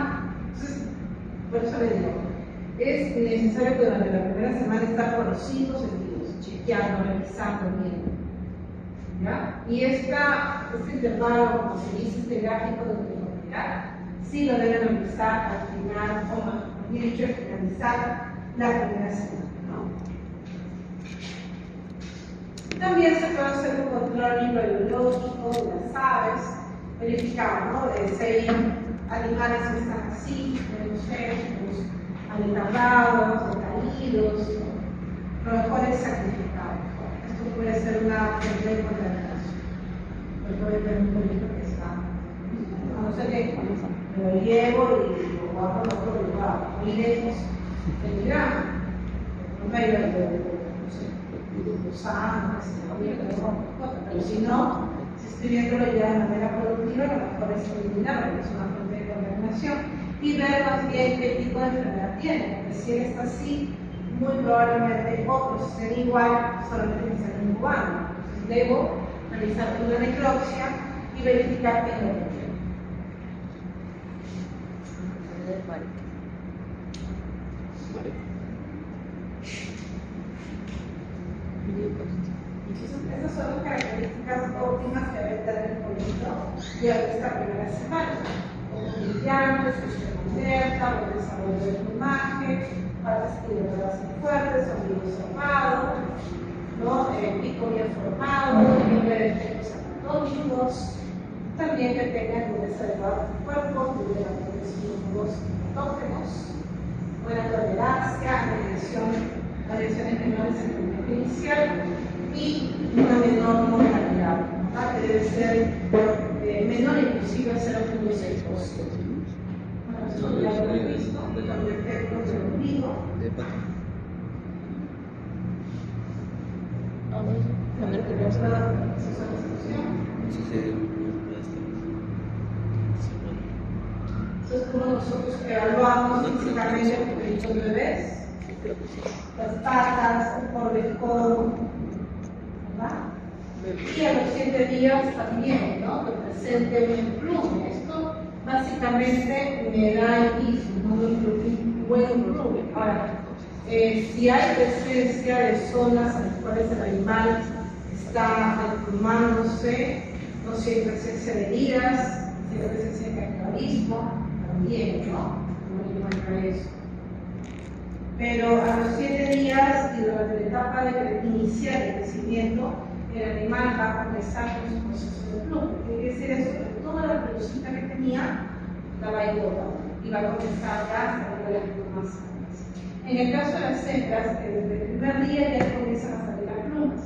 Entonces, por eso le digo, es necesario que durante la primera semana estar con los 5 sentidos, chequeando, revisando, viendo. ¿Ya? Y este intervalo, como se dice, este gráfico de uniformidad, sí lo deben revisar al final, 2008 al finalizar la primera semana, ¿no? También se puede hacer un control microbiológico de las aves, verificar, ¿no? Si hay animales que están así, tenemos aletargados, decaídos, lo mejor es sacrificar. Esto puede ser una fuente de contaminación. Puede tener un peligro que está, a no ser que lo llevo y lo guardo en otro lugar, muy lejos del grano, no me ayuda pero si no, si estoy viéndolo ya de manera productiva, lo mejor es eliminarlo, porque es una fuente de contaminación, y ver más bien qué tipo de enfermedad tiene, porque si él está así, muy probablemente otros estén igual, solamente que están incubando. Entonces debo realizar una necropsia y verificar qué es lo que tiene. Esas son las características óptimas que debe tener el polito durante esta primera semana. Ojos brillantes, extrema alerta, buen desarrollo del plumaje, patas equilibradas y fuertes, ombligo cerrado, ¿no? Pico bien formado, libre de efectos anatómicos, también que tenga dureza adecuada del cuerpo, libre de músculos autógenos, buena tolerancia, variaciones menores en el momento inicial y una menor mortalidad, ¿verdad? Que debe ser menor inclusive a 0.6%. Bueno, esto ya lo he visto, los efectos del ombligo. Entonces, como nosotros evaluamos físicamente los pelitos bebés, las patas, el codo, ¿verdad? Y a los 7 días también, ¿no? Que presente un emplume. Esto básicamente me da un buen emplume. Ahora, si hay presencia de zonas en las cuales el animal está emplumándose, no si hay presencia de heridas, si hay presencia de canibalismo, también, ¿no? No encuentra eso. Pero a los 7 días y durante la etapa inicial de crecimiento, el animal va a comenzar con su proceso de plume. ¿Qué quiere decir eso? Que toda la pelucita que tenía la va a ir botando y va a comenzar ya a salir las plumas. En el caso de las hembras, desde el primer día ya comienzan a salir las plumas.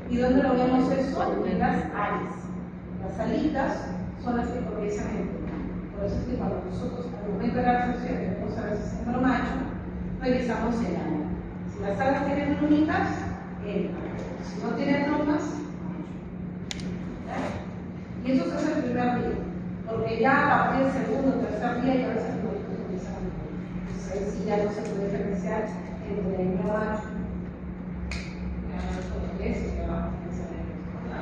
¿Y dónde lo vemos eso? En las alas. Las alitas son las que comienzan a emplumar. Por eso es que cuando nosotros, al momento de la absorción, queremos saber si es hembra o macho, revisamos el ala. Si las alas tienen plumitas, hembra. Si no tienen plumas, y eso se hace el primer día, porque ya a partir del segundo o tercer día ya veces no comienzan a morir. Entonces ahí sí ya no se puede diferenciar entre hembra y macho. Ya no es como que eso, ya va a comenzar a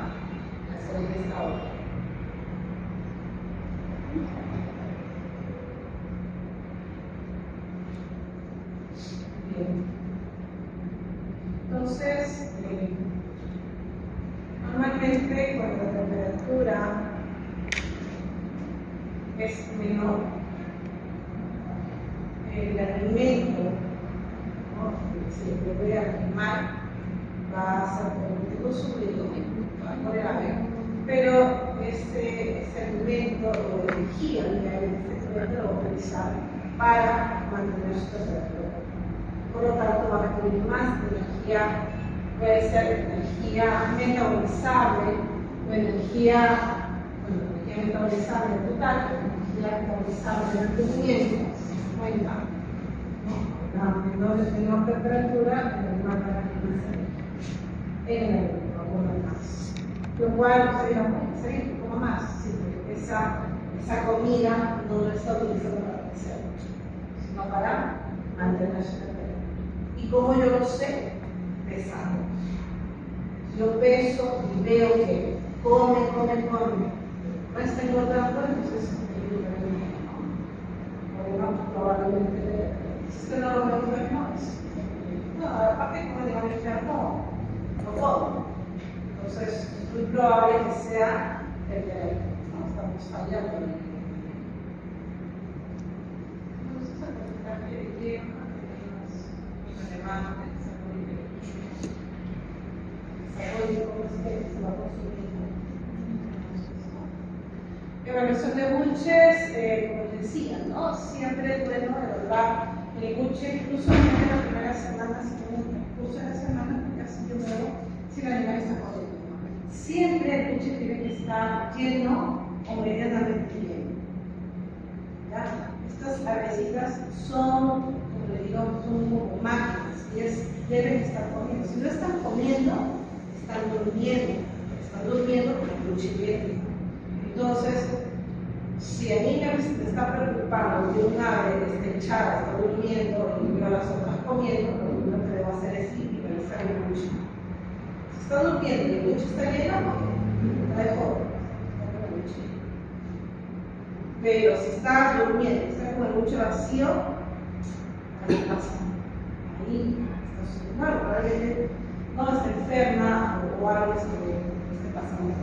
hacer de esta hora. Bien. Entonces, normalmente cuando la temperatura es menor, el alimento, ¿no? Si le provee al animal, va a ser consumido por el ave, pero este alimento o energía que hay en este alimento lo va a utilizar para mantener su temperatura. Por lo tanto, va a requerir más energía, puede ser energía metabolizable o energía metabolizable total, energía metabolizable del crecimiento, se cuenta. A menor temperatura, el animal va a requerir más energía en el alimento, alguna más. Lo cual sería bueno, seguir un poco más, sí, porque esa comida no la está utilizando para crecer, sino para mantener su temperatura. ¿Y cómo yo lo sé? Pesando. Yo peso y veo que come, no está engordando, entonces probablemente si usted no lo ve enfermo, no, aparte como digo enfermo, no puedo. Entonces es muy probable que sea el que no estamos fallando. Entonces el porcentaje de Evaluación de buches, como decía, ¿no? Siempre es bueno evaluar el buche, incluso en la primera semana, si tengo un curso de la semana, porque así yo veo si el animal está comiendo. Siempre el buche tiene que estar lleno o medianamente lleno. ¿Ya? Estas arnesitas son, como le digo, son como máquinas y deben estar comiendo. Si no están comiendo, están durmiendo con el buche lleno. Entonces, si a mí me está preocupado que un ave esté echada, está durmiendo y veo a las otras comiendo, lo primero que debo hacer es liberalizar el buche. Si está durmiendo y el buche está lleno, la dejo. Pero si está durmiendo, está con el buche vacío, ahí pasa. Ahí está sucediendo algo, probablemente no está enferma o algo que esté pasando.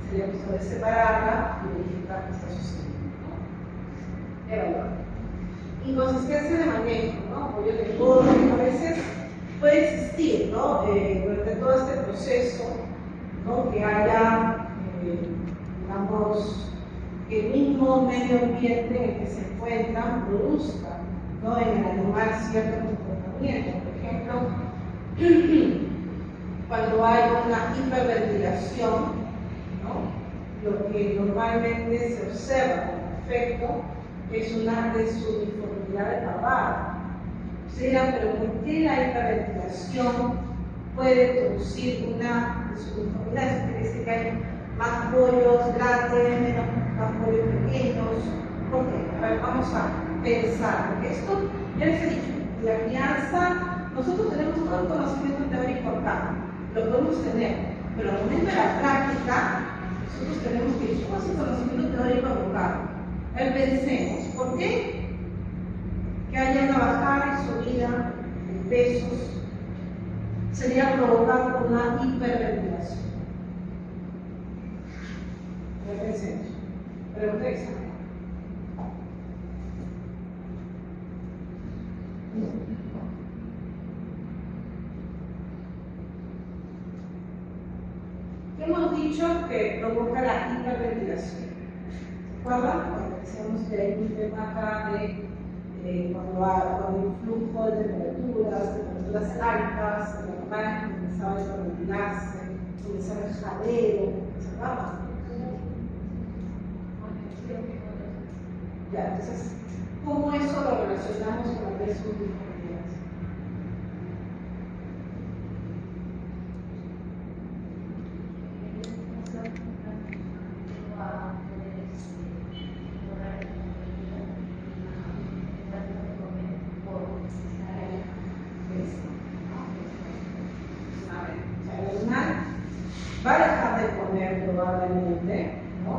Sería cuestión de separarla y verificar qué está sucediendo, ¿no? Evaluar. Inconsistencia de manejo, ¿no? Apoyo de todo, que a veces puede existir, ¿no? Durante todo este proceso, ¿no? Que haya, digamos, que el mismo medio ambiente en el que se encuentran produzca, ¿no? En el animal cierto comportamiento. Por ejemplo, cuando hay una hiperventilación, lo que normalmente se observa como efecto es una desuniformidad de pavada. Ustedes dirán, pero ¿por qué la hiperventilación puede producir una desuniformidad? Eso quiere decir que hay más pollos grandes, más pollos pequeños. ¿Por qué? A ver, vamos a pensar, porque esto, ya les he dicho, la crianza, nosotros tenemos todo el conocimiento teórico acá, lo podemos tener, pero al momento de la práctica, nosotros tenemos que ir con ese conocimiento teórico abocado. A ver, pensemos, ¿por qué? Que haya una bajada y subida de pesos sería provocado por una hiperventilación. A ver, pensemos. Pregunta examen. Hemos dicho que provoca la hiperventilación. ¿Se acuerdan? Cuando decíamos que hay un tema acá de cuando hay un flujo de temperaturas altas, el animal comenzaba a hiperventilarse, comenzaba el jadeo, ¿se acuerdan? Ya, entonces, ¿cómo eso lo relacionamos con la desuniformidad? Va a dejar de comer probablemente, ¿no?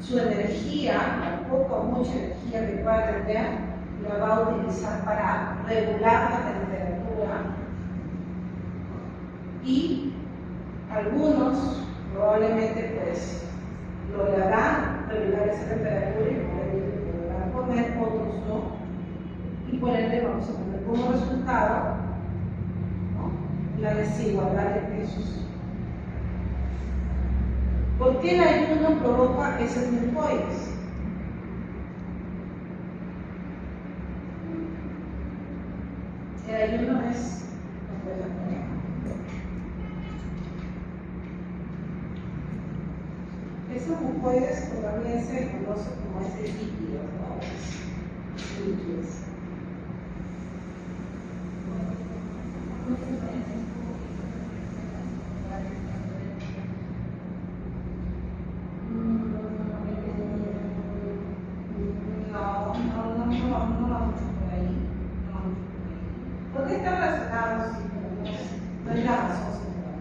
Su energía, la poca o mucha energía que pueda tener, la va a utilizar para regular la temperatura y algunos probablemente pues lograrán regular esa temperatura y podrán comer, otros no, y por ende vamos a tener como resultado, ¿no? La desigualdad de pesos. ¿Por qué el ayuno provoca esas mucoides? El ayuno es esas mucoides todavía se conocen como ese líquido, ¿no? Líquidos. ¿Por qué están relacionados? No hay la razón central.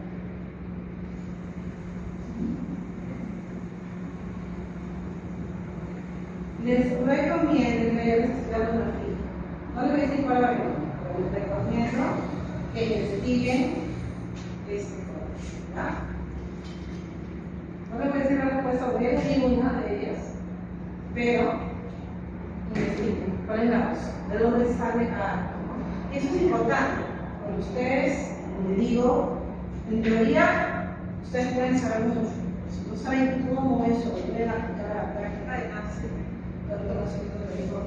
Les recomiendo, ya les estoy dando una fija. No les voy a decir cuál va a pero les recomiendo que investiguen este código. No les voy a decir la respuesta, voy a decir una de ellas, pero investiguen cuál es la razón, de dónde sale cada uno. Eso es importante, porque ustedes, como les digo, en teoría, ustedes pueden saber mucho. Si no saben cómo eso lo pueden aplicar a la práctica, además, el conocimiento de riesgo.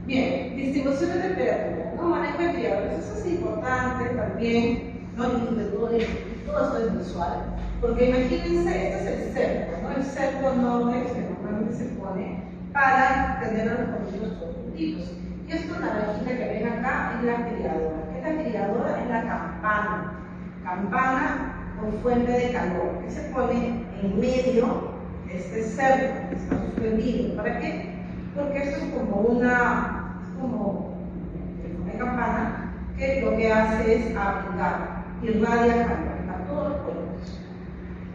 Bien, distribución de temperatura, ¿no? Manejo de criadores, eso es importante también, ¿no? Todo esto es visual, porque imagínense, este es el cerco, ¿no? El cerco noble que normalmente se pone para tener a los pollitos productivos. Y esta naranjita que ven acá es la criadora. ¿Qué es la criadora? Es la campana. Campana o fuente de calor, que se pone en medio de este cerco que está suspendido. ¿Para qué? Porque esto es como una campana que lo que hace es aplicar, irradia calor a todos los pollos.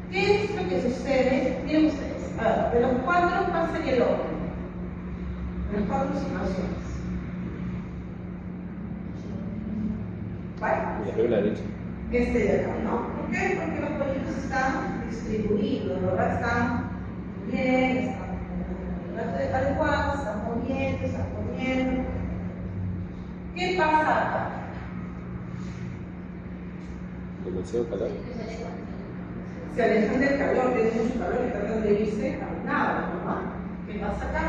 ¿Qué es lo que sucede? Miren ustedes, a ver, de los 4, ¿cuál sería el orden? De las 4 situaciones. ¿Cuál? Y la derecha. Este de acá, ¿no? ¿Por qué? Porque los pollitos están distribuidos, ¿verdad? Están bien, están adecuados, están moviendo. ¿Qué pasa acá? Demasiado calor. Se alejan del calor, tienen mucho calor y tratan de irse a nada, ¿no? ¿Qué pasa acá?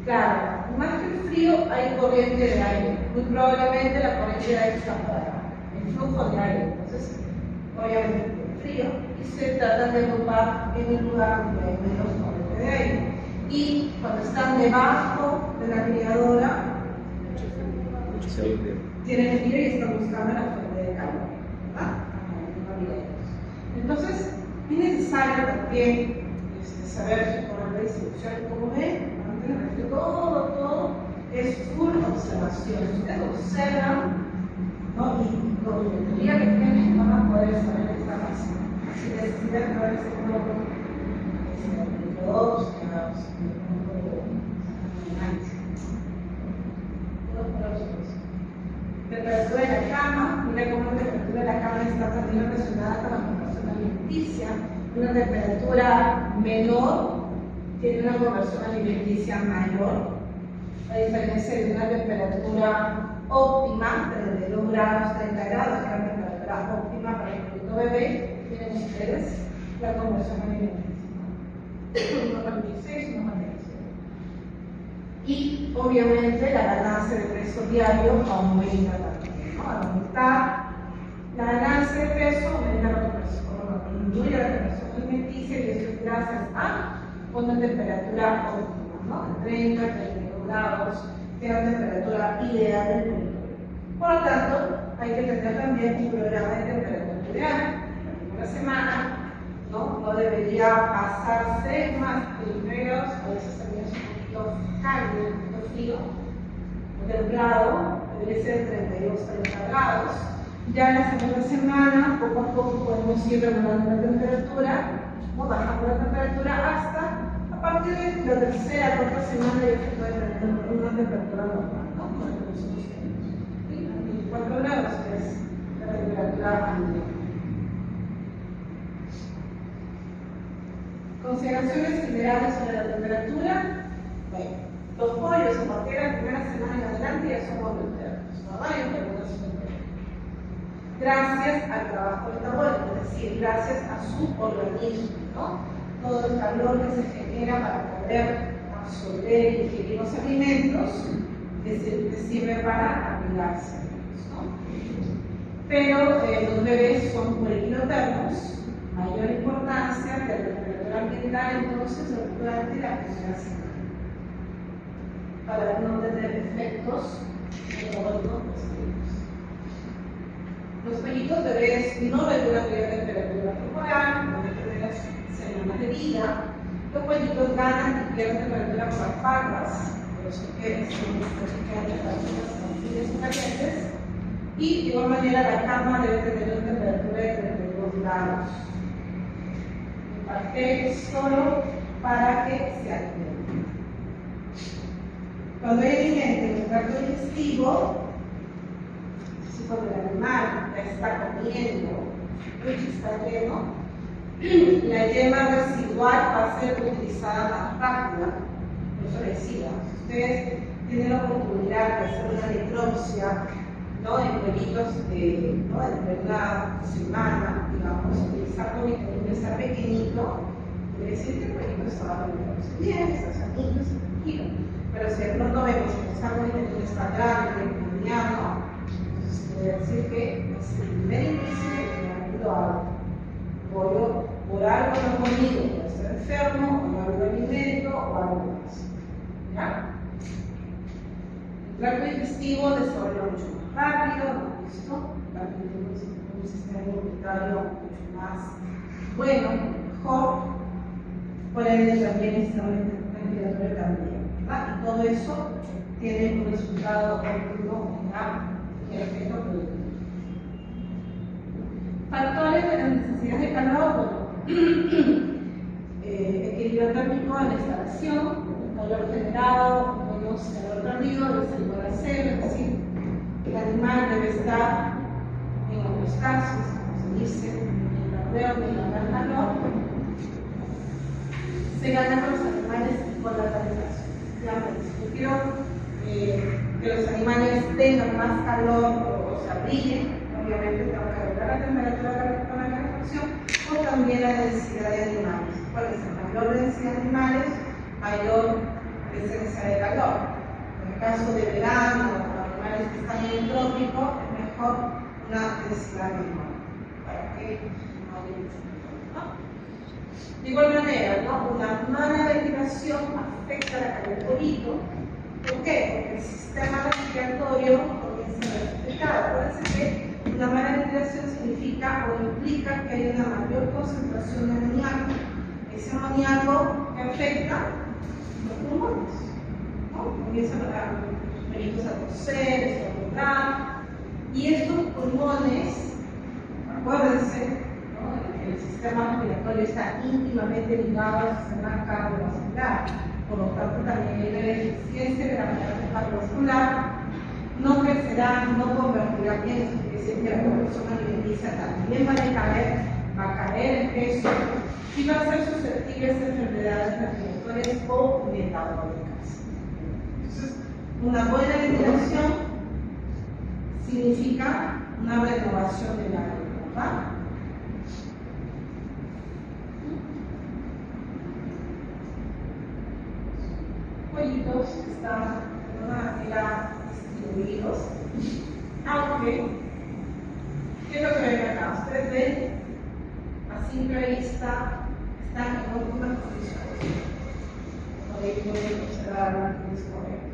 Claro, más que el frío hay corriente de aire. Muy probablemente la corriente de aire está para acá, el flujo de aire. Entonces, obviamente el frío y se tratan de agrupar en un lugar donde hay menos corriente de aire. Y cuando están debajo de la criadora, tienen frío y están buscando la fuente de calor, ¿verdad? Entonces, es necesario también saber sobre la distribución. Como ven, todo es full observación. Ustedes observan, ¿no? Y con la teoría que tienen van a poder saber qué está pasando. Si necesitan saber ese globo, todos temperatura de la cama, mira cómo la temperatura de la cama está también relacionada con la conversión alimenticia. Una temperatura menor tiene una conversión alimenticia mayor, a diferencia de una temperatura óptima, 32 grados, 30 grados, que es la temperatura óptima para el producto bebé. Miren ustedes la conversión alimenticia. 1,46, 1,47. Y obviamente la ganancia de peso diario aumenta también, ¿no? Al aumentar la ganancia de peso, aumenta la conversión, disminuye la conversión alimenticia y esto es gracias a una temperatura óptima, ¿no? 30, 32 grados, que es la temperatura ideal del producto. Por lo tanto, hay que tener también un programa de temperatura ideal. La primera semana no debería pasarse más de 3 grados, a veces también es un poquito cálido, un poquito frío, templado, debe ser 32, 30 grados. Ya en la segunda semana, poco a poco podemos ir regulando la temperatura, bajando la temperatura hasta a partir de la tercera, cuarta semana ya se puede tener una temperatura normal, ¿no? Como la que nosotros tenemos. 24 grados que es la temperatura ambiente. Consideraciones generales sobre la temperatura. Bueno, los pollos a partir de la primera semana en adelante ya son volunteros, no hay fermentación. Gracias al trabajo metabólico, es decir, gracias a su organismo, ¿no? Todo el calor que se genera para poder absorber y ingerir los alimentos que sirve para abrigarse, ¿no? Pero los bebés son puerilotermos, mayor importancia de la temperatura ambiental entonces durante la primera semana, para no tener efectos metabólicos positivos. Los pollitos bebés no regulan bien la temperatura corporal, en las primeras semanas de vida. Los pollitos ganan y pierden temperatura por las patas, por eso que son temperaturas calientes. Y de igual manera la cama debe tener una temperatura de 32 grados. En parte solo para que se alimente. Cuando hay alimento en el tracto digestivo, cuando el animal ya está comiendo, está lleno, la yema residual va a ser utilizada más rápida, eso les decía, si ustedes tienen la oportunidad de hacer una necropsia, ¿no? En pueblitos de una semana, digamos, el saco de está pequeñito, quiere decir que el pueblito estaba bien, está sanito, está tranquilo. Pero si de pronto vemos que el saco de está grande, mediano, entonces quiere decir que es el primer inicio de un ámbito alto. Por algo no he comido, por estar enfermo, o no algo de alimento, o algo más. ¿Ya? El tracto digestivo desarrolla mucho más rápido, ¿no? ¿Listo? También tenemos un sistema inmunitario mucho más bueno, mejor. Por ende, también el sistema respiratorio también, ¿verdad? Y todo eso tiene un resultado óptimo en el efecto productivo. Factores de la necesidad de calor, bueno, equilibrio térmico en la instalación, calor generado, menos calor perdido, debe ser igual a cero, es decir, el animal debe estar en homeostasis, como se dice, en la prueba de ganar calor. Se gana con los animales por la calefacción. Ya me discutió que los animales tengan más calor o se brillen, obviamente tengo que regular la temperatura con la calefacción, o también la densidad de animales. ¿Cuál es la mayor densidad de animales? Mayor presencia de calor. En el caso de verano, o animales que están en el trópico, es mejor una densidad menor, para que no haya mucho calor, ¿no? De igual manera, ¿no? Una mala ventilación afecta la calidad del polito. ¿Por qué? Porque el sistema respiratorio comienza a ver afectado. Acuérdense que una mala ventilación significa o implica que hay una mayor concentración de amoníaco. Ese amoníaco que afecta los pulmones, ¿no? Comienzan los peritos a toser, a brotar, y estos pulmones, acuérdense, ¿no? El sistema respiratorio está íntimamente ligado al sistema cardiovascular, por lo tanto también hay una deficiencia de la matriz cardiovascular, no crecerá, no convertirá bien, eso quiere decir que la persona alimenticia también va a caer el peso y va a ser susceptible a enfermedades respiratorias o metabólicas. Entonces, una buena ventilación significa una renovación del aire, ¿verdad? Pollitos están de una manera distribuidos, aunque, ¿qué es lo que ven acá? Ustedes ven, a simple vista, están en óptimas condiciones. Por ahí pueden observar la correcta.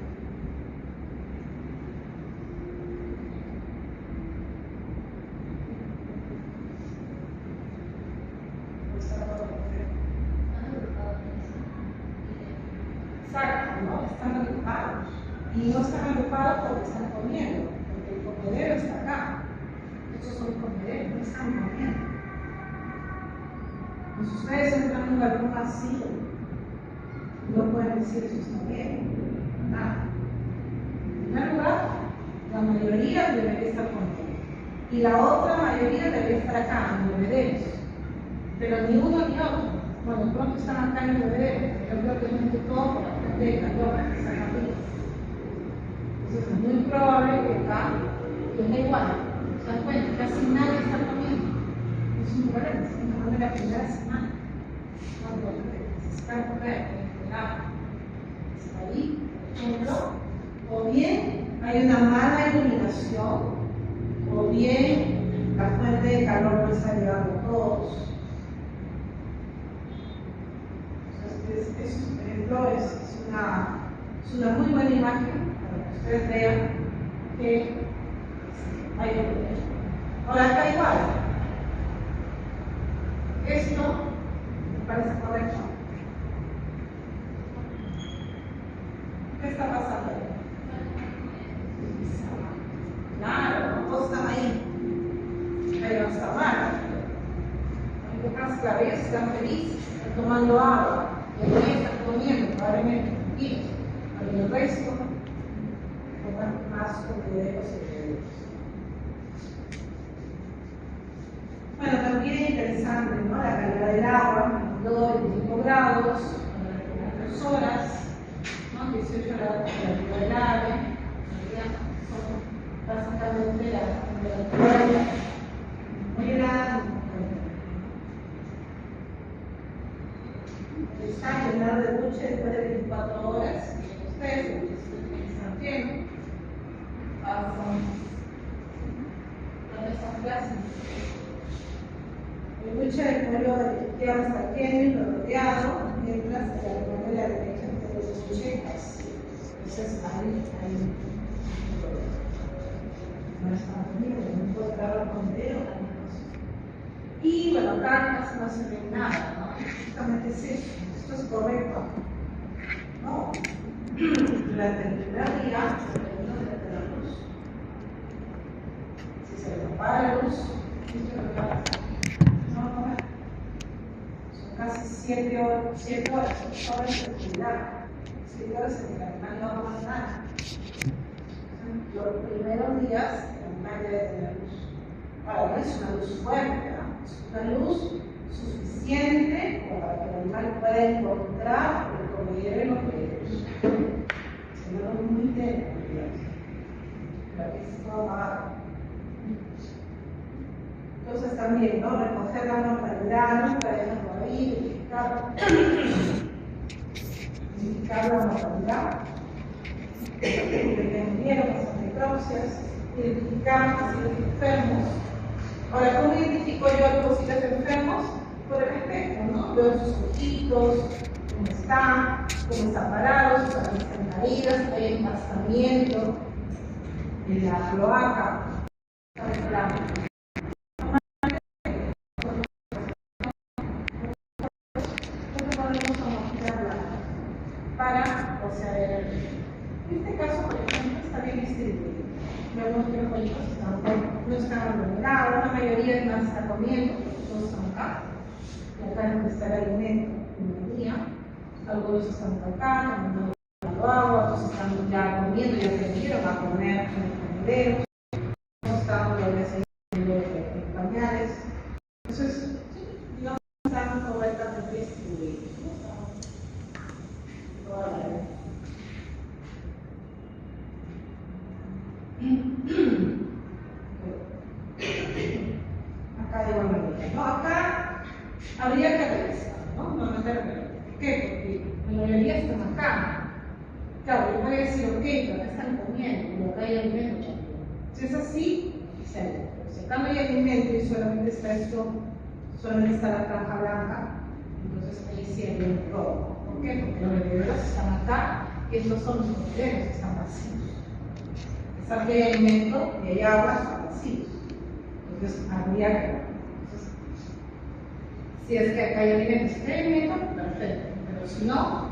Exacto, ¿no? Están agrupados. Y no están agrupados porque están comiendo, porque el comedero está acá. Estos son comederos, no están comiendo. Pues ustedes entran en un galpón así, no pueden decir eso está bien, nada. En primer lugar, la mayoría debería estar comiendo. Y la otra mayoría debería estar acá, en bebederos. Pero ni uno ni otro. Bueno, pronto están acá en el bebedero, yo creo que es todo por la gente de calor que están arriba. Entonces es muy probable que acá es igual. ¿Se dan cuenta? Casi nadie está comiendo. Es un problema, están tomando la primera semana. Cuando se están comiendo, está ahí, por ejemplo, o bien hay una mala iluminación, o bien la fuente de calor no está llegando a todos. Eso, por ejemplo, es una muy buena imagen para que ustedes vean que hay un problema. Ahora acá igual. Esto me parece correcto. ¿Qué está pasando ahí? Claro, todos están ahí. Pero no está mal. En tu caso, claro, ellos están felices, están tomando agua. Y aquí están comiendo, probablemente tranquilos, pero el resto coman más comederos y bebederos. Bueno, también es interesante, ¿no? La calidad del agua, 25 grados, las 2 horas, 18 la temperatura del ave, son básicamente las temperaturas muy grandes. Está llenar de ducha después de 24 horas, ustedes están llenos. ¿Dónde están clases? El ducha del pollo izquierdo está lleno y rodeado, mientras que el pollo de la derecha tiene sus checas. Entonces ahí no está bonito, no puedo agarrar con el dedo. Y bueno, acá casi no se ve nada, ¿no? Justamente es eso, esto es correcto. No, durante el primer día se terminó de la luz. Si se le apaga la luz, esto es lo que va a pasar. No, son casi 7 horas, 8 horas de actividad. 7 horas en que el animal no va a hacer nada. Los primeros días el animal debe tener luz. Ahora, no es una luz fuerte, ¿no? Es una luz suficiente como para que el animal pueda encontrar el comedero y los peligros. Es una luz muy tenue, pero que es todo apagado. Entonces también, ¿no? Recoger la mortalidad, no traerla por ahí, verificar la mortalidad, que murieron las necropsias, identificar posibles enfermos. Ahora, ¿cómo identifico yo a los posibles enfermos? Por el espejo, ¿no? Veo sus ojitos, cómo están parados, sus alas están caídas, hay empastamiento en la cloaca. Para, o sea, en este caso, por ejemplo, está bien distribuido. Vemos que los pollitos no están abandonados, la mayoría de más está comiendo, todos están acá. Y acá es donde está el alimento en el día. Algunos están acá, tomando agua, otros están ya comiendo, ya aprendieron a comer en el comedero. Otros están todavía siguiendo pañales. Entonces, digamos que están correctamente distribuidos. Acá de igual manera, ¿no? Acá habría que revisar, ¿no? No meter. ¿Por qué? Porque la mayoría están acá. Claro, yo voy a decir, ok, pero acá están comiendo, pero acá hay alimento. Si es así, excelente. Pero si acá no hay alimento y solamente está esto, solamente está la franja blanca, entonces ahí sí hay un robo. ¿Por qué? Porque los bebederos están acá y estos son los bebederos que están vacíos. Pesar que hay alimento y hay agua, están vacíos. Entonces habría que ver. Si es que acá hay alimento, si hay alimento, perfecto. Pero si no,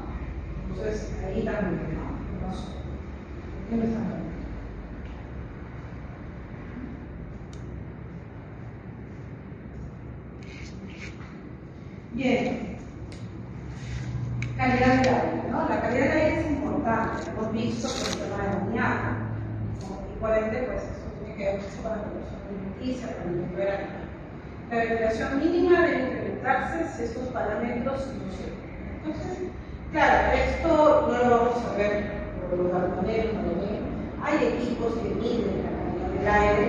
entonces ahí también, ¿no? No sé. ¿Qué me están dando? Bien. Calidad de aire, ¿no? La calidad de aire es importante, hemos visto por el tema de la amoníaco, y por ende, pues eso tiene que ver mucho con la regulación alimenticia, con el nivel animal. La ventilación mínima debe incrementarse si estos parámetros no se cumplen. Entonces, claro, esto no lo vamos a ver por los balconeros, no lo ven. Hay equipos que miden la calidad del aire,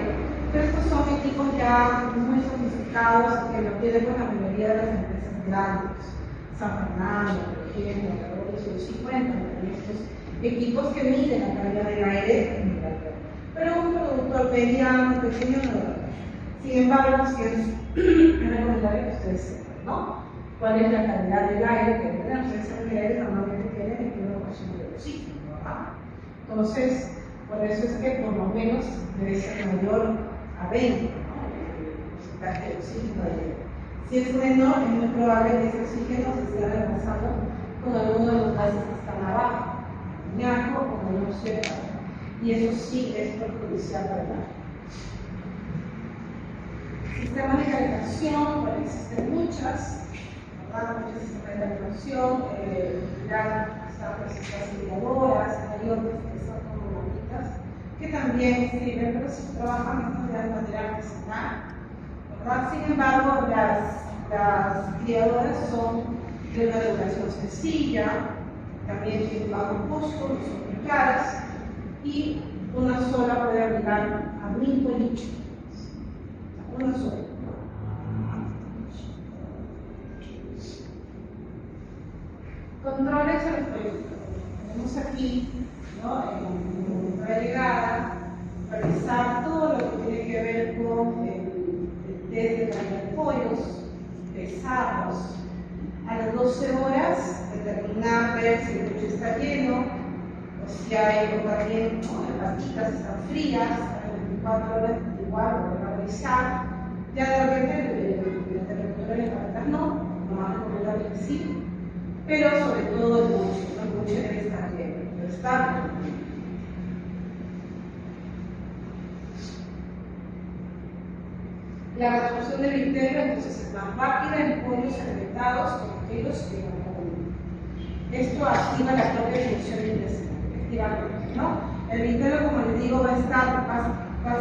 pero estos son equipos ya muy sofisticados que lo tienen con la mayoría de las empresas grandes. San Fernando, por ejemplo, sí cuentan con estos equipos que miden la calidad del aire en Inglaterra. Pero un productor mediano, pequeño, no lo ve. Sin embargo, sí es recomendable que ustedes sepan, ¿no? ¿Cuál es la calidad del aire que tenemos? Ustedes saben que el aire normalmente tiene 21% de oxígeno, ¿verdad? Entonces, por eso es que por lo menos debe ser mayor a 20, ¿no? El porcentaje de oxígeno del aire. Si es menor, es muy probable que ese oxígeno se esté reemplazando con alguno de los gases que están abajo, amoníaco o monóxido de carbono. Y eso sí es perjudicial para el aire. Sistemas de calefacción, bueno, existen muchas, ¿verdad? Muchos sistemas de calefacción, están estas ventiladoras, hay otras que son como bonitas, que también sirven, pero si trabajan de manera artesanal. Sin embargo, las criadoras son de una educación sencilla, también tiene bajo costo, no son muy caras, y una sola puede abrigar a 1000 polluchos. Una sola. Controles a los proyectos. Tenemos aquí, ¿no? En la llegada, realizar todo lo que tiene que ver con el test de calidad de pollos, pesarlos. A las 12 horas, determinar, ver si el pollo está lleno, o si hay también, ¿no? Las patitas están frías, a las 24 horas igual volver a revisar. Ya de repente la temperatura de las patitas no más recomendable que sí. Pero sobre todo el buche debe estar lleno, debe estar. La resolución del interno entonces es más rápida en pollos alimentados con aquellos que no comen. Esto activa la propia función intestinal, ¿no? El interno, como les digo, va a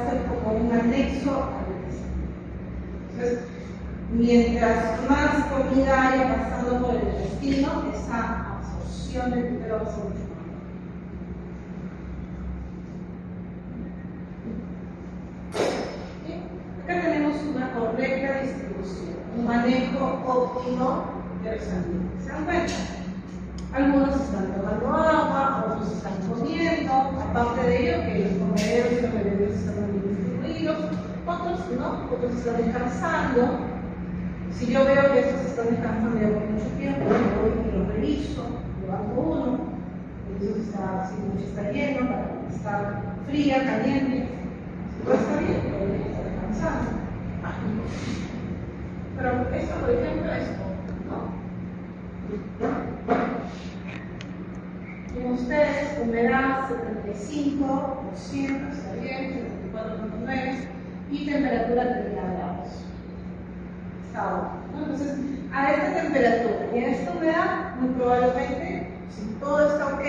ser como un anexo al intestino. Entonces, mientras más comida haya pasando por el intestino, esa absorción del gluteno va a ser mucho más. Acá tenemos una correcta distribución, un manejo óptimo de los alimentos. ¿Se dan cuenta? Algunos están tomando agua, otros están comiendo, aparte de ello que los comederos y los bebederos están bien distribuidos, otros no, otros están descansando. Si yo veo que estos están descansando ya por mucho tiempo, yo voy y lo reviso, levanto uno, reviso si el mucho está lleno, para que está fría, caliente. Si todo está bien, está descansando. Pero esto, por ejemplo, es en ustedes, humedad 75%, está bien, 74.9, y temperatura 30 grados. ¿No? Entonces, a esta temperatura y a esta humedad, muy probablemente, si todo está ok,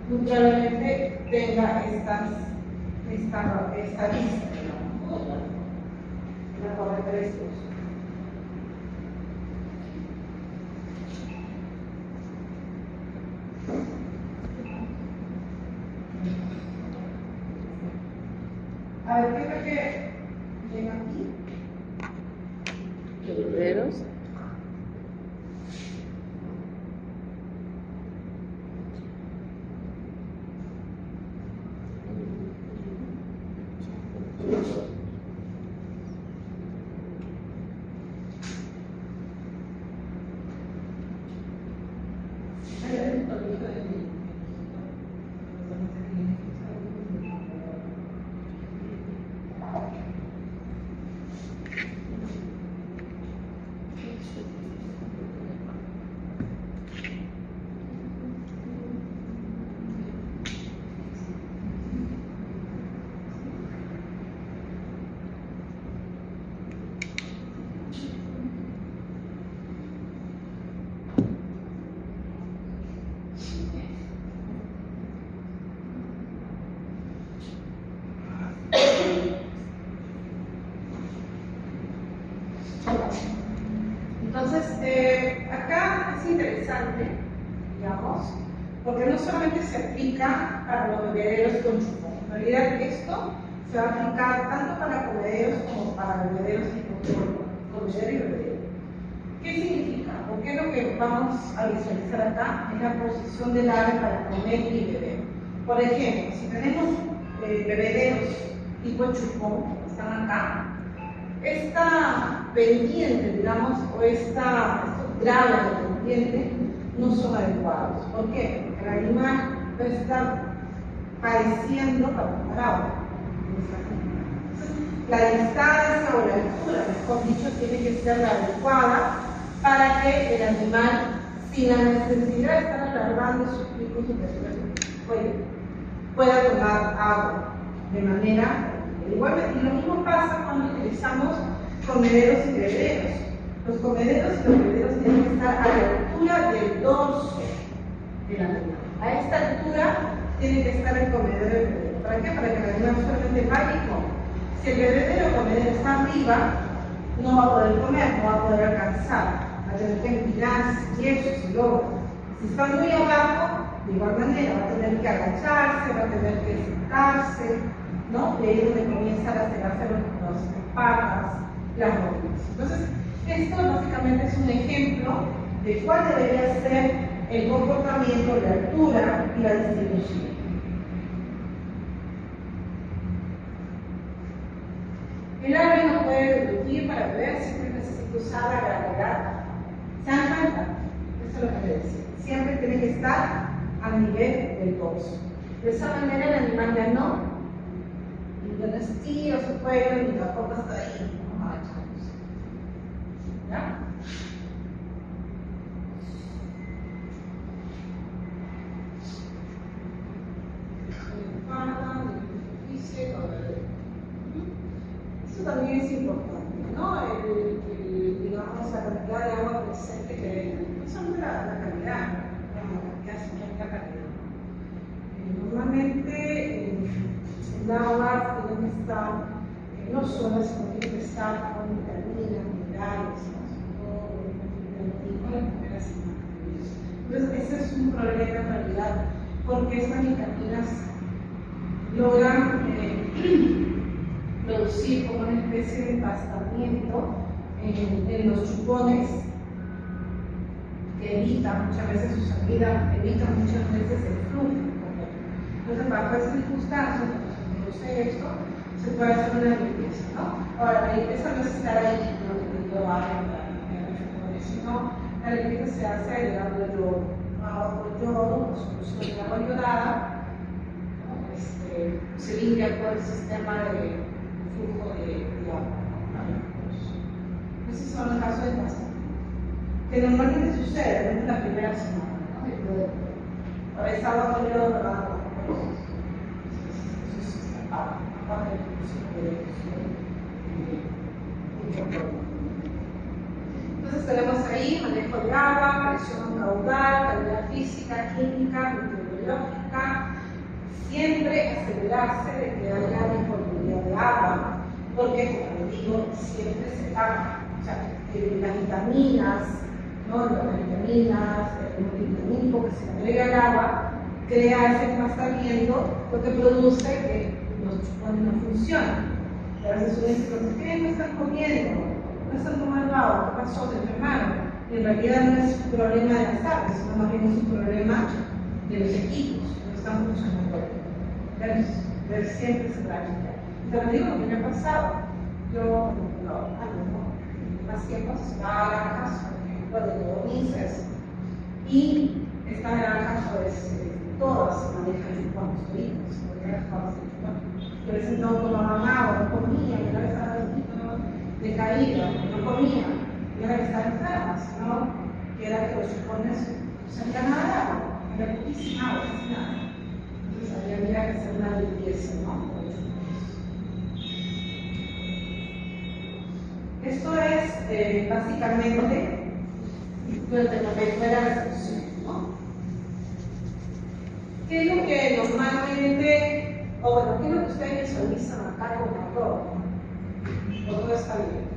muy probablemente tenga esta lista, digamos, la correcta distribución. A ver, ¿qué es lo que llega aquí? Bebederos. Entonces, acá es interesante, digamos, porque no solamente se aplica para los bebederos con chupón. En realidad, esto se va a aplicar tanto para comederos como para bebederos tipo comedero y bebedero. ¿Qué significa? Porque lo que vamos a visualizar acá es la posición del ave para comer y beber. Por ejemplo, si tenemos bebederos tipo chupón, que están acá, esta pendiente, digamos, o estos grados de pendiente no son adecuados. ¿Por qué? Porque el animal va a estar padeciendo para tomar agua. Entonces, la distancia o la altura, mejor dicho, tiene que ser la adecuada para que el animal, sin la necesidad de estar alargando sus picos superiores, pueda tomar agua de manera igualmente. Y lo mismo pasa cuando utilizamos comederos y bebederos. Los comederos y los bebederos tienen que estar a la altura del dorso del animal. A esta altura tiene que estar el comedero y el bebedero. ¿Para qué? Para que el animal solamente vaya y coma. Si el bebedero o comedero está arriba, no va a poder comer, no va a poder alcanzar. Va a tener que empinarse y eso se logra. Si está muy abajo, de igual manera va a tener que agacharse, va a tener que sentarse, ¿no? Y ahí es donde comienza a lacerarse las patas, las rodillas. Entonces, esto básicamente es un ejemplo de cuál debería ser el comportamiento, la altura y la distribución. El ave no puede deducir para beber, siempre necesita usar la gravedad. ¿Se dan cuenta? Eso es lo que les decía. Siempre tiene que estar al nivel del dorso. De esa manera el animal ya no estira su cuello ni tampoco está ahí, ¿no? Agachándose. ¿Ya? Esto también es importante, ¿no? Digamos, la cantidad de agua presente que hay. No solo la calidad, sino la calidad. Normalmente el agua tiene que estar no solo, sino tiene que estar con vitaminas, minerales, con la primera semana. Entonces, ese es un problema en realidad, porque estas vitaminas logran producir como una especie de empastamiento en los chupones que evita muchas veces su salida, evita muchas veces el flujo. Entonces, bajo esas circunstancias, cuando se produce esto, se puede hacer una limpieza, ¿no? Ahora, la limpieza no es estar ahí, no que yo haga en los chupones, sino la limpieza se hace agregando agua con yodo, solución de agua yodada. Se limpia todo el sistema de flujo de agua. Esos son los casos de paciente, que normalmente sucede en la primera semana, ¿no? Ahora estaba con yodo de agua. Eso es esta parte del Entonces tenemos ahí manejo de agua, presión caudal, calidad física, química, microbiológica. Siempre asegurarse de que haya disponibilidad de agua, porque, como digo, siempre se paga. O sea, las vitaminas, ¿no? Las vitaminas, el multivitamínico que se agrega al agua, crea ese empastamiento, lo que produce que los chupones no funcionen. Y a veces uno dice, ¿por qué no están comiendo? ¿No están tomando agua? ¿Qué pasó? ¿Se enfermaron? Y en realidad no es un problema de las aves, sino más bien es un problema de los equipos, no están funcionando bien. Pero siempre se practica. Y te lo digo lo que me ha pasado. Yo, hacía cosas, naranjas, por ejemplo, de codornices, y estas naranjas, pues, todas se manejan chupones, toditas, porque eran todas de chupones. Yo les no tomaban agua, no comían, y ahora estaban decaídas, no comían, y ahora estaban enfermas, ¿no? Que era que los chupones no salían nada de agua, era poquísima agua, casi nada. Entonces había que hacer una limpieza, ¿no? Esto es básicamente durante el momento de la recepción, ¿no? ¿Qué es lo que normalmente, o bueno, qué es lo que ustedes visualizan acá como error? Todo está bien.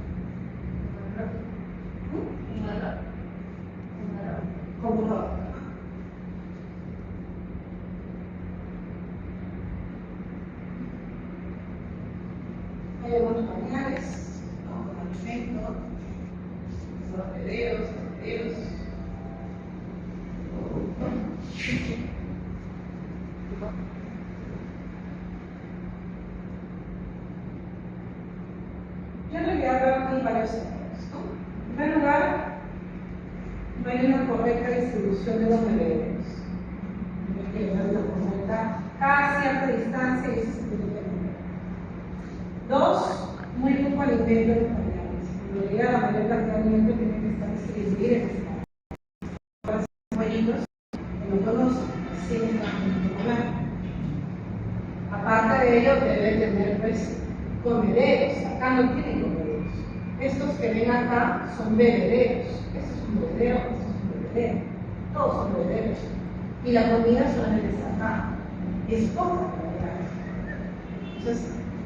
Un error. Como un error. Hay algunos pañales, ¿no? Con alimento, los bebederos. Yo en realidad veo aquí varios errores, ¿no? En primer lugar, no hay una correcta distribución de los bebederos. Cada cierta distancia y eso se tiene que tener. Dos, muy poco alimento en los pañales. En realidad, la mayor cantidad de alimento tiene que estar distribuida en los pollitos que no conocen, así están comer. Aparte de ello, debe tener pues comederos. Acá no tienen comederos. Estos que ven acá son bebederos. Este es un bebedero, este es un bebedero. Todos son bebederos. Y la comida solamente está acá. Es poca calidad. Entonces,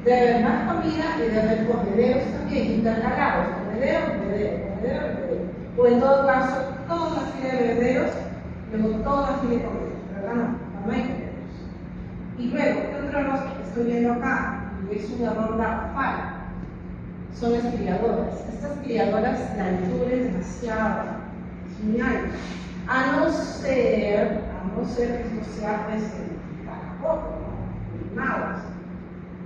debe haber más comida y debe haber comederos también, intercalados, comedero. O en todo caso, toda una serie de bebederos luego todo tiene corderos, pero acá no hay corderos. Y luego, ¿qué otro error que estoy viendo acá? Y es un error garrafal. Son las criadoras. Estas criadoras, la altura es demasiado, es muy alta. A no ser que esto sea pues para poco, ¿no? Nada,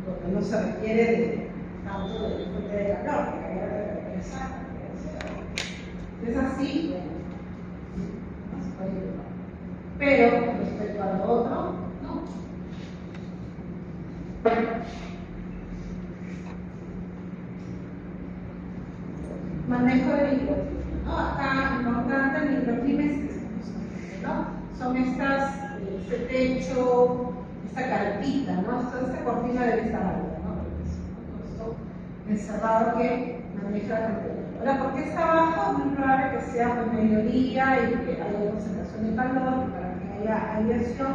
porque no se requiere de tanto de fuente de calor, que haya que regresar. Es así, no se puede llevar. Pero respecto a lo otro, no. Manejo de microclimas, ¿no? Acá importante el microclima es ¿no? Son este techo, esta carpita, ¿no? Esta cortina debe estar alta, ¿no? Esto encerrado que maneja la temperatura. Ahora, ¿por qué está abajo? Es muy probable que sea por mediodía y que haya concentración de calor, y para que haya aireación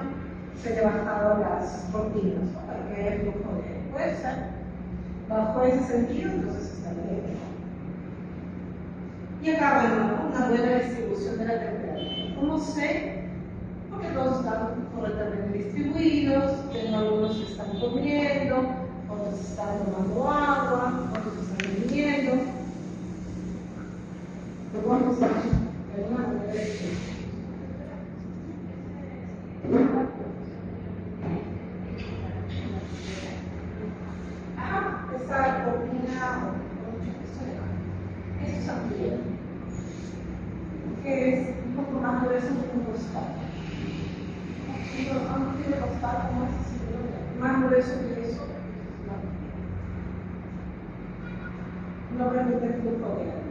se le han bajado las cortinas, ¿no? Para que haya flujo de aire. Puede ser. Bajo ese sentido, entonces está bien. Y acá, bueno, una buena distribución de la temperatura. ¿Cómo sé? Porque todos están correctamente distribuidos, tengo algunos que están comiendo, otros están tomando agua, otros están bebiendo. Pero vamos a ver de alguna manera distinta. Esta cortina, esto es amplio, que es un poco más grueso que un costal. No tiene costal, más grueso que eso. No permite el flujo de aire.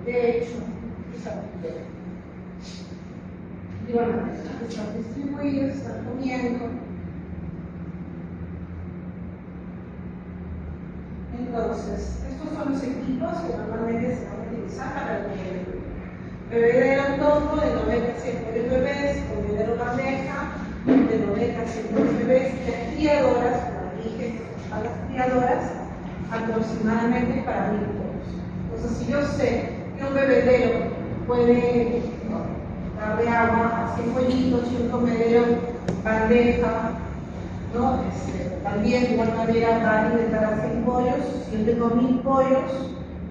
De hecho, es amplio. Y bueno, están distribuidos, están comiendo. Entonces, estos son los equipos que normalmente se van a utilizar para el bebedero. Bebedero todo de 90 a 100 bebés, bebedero bandeja de 90 a 100 bebés, y las criadoras, como dije, a las criadoras aproximadamente para 1000 pollos. Entonces, si yo sé que un bebedero puede darle agua a 100 pollitos y un comedero bandeja, ¿no? También de igual manera va a alimentar a 100 pollos. Si yo tengo 1000 pollos,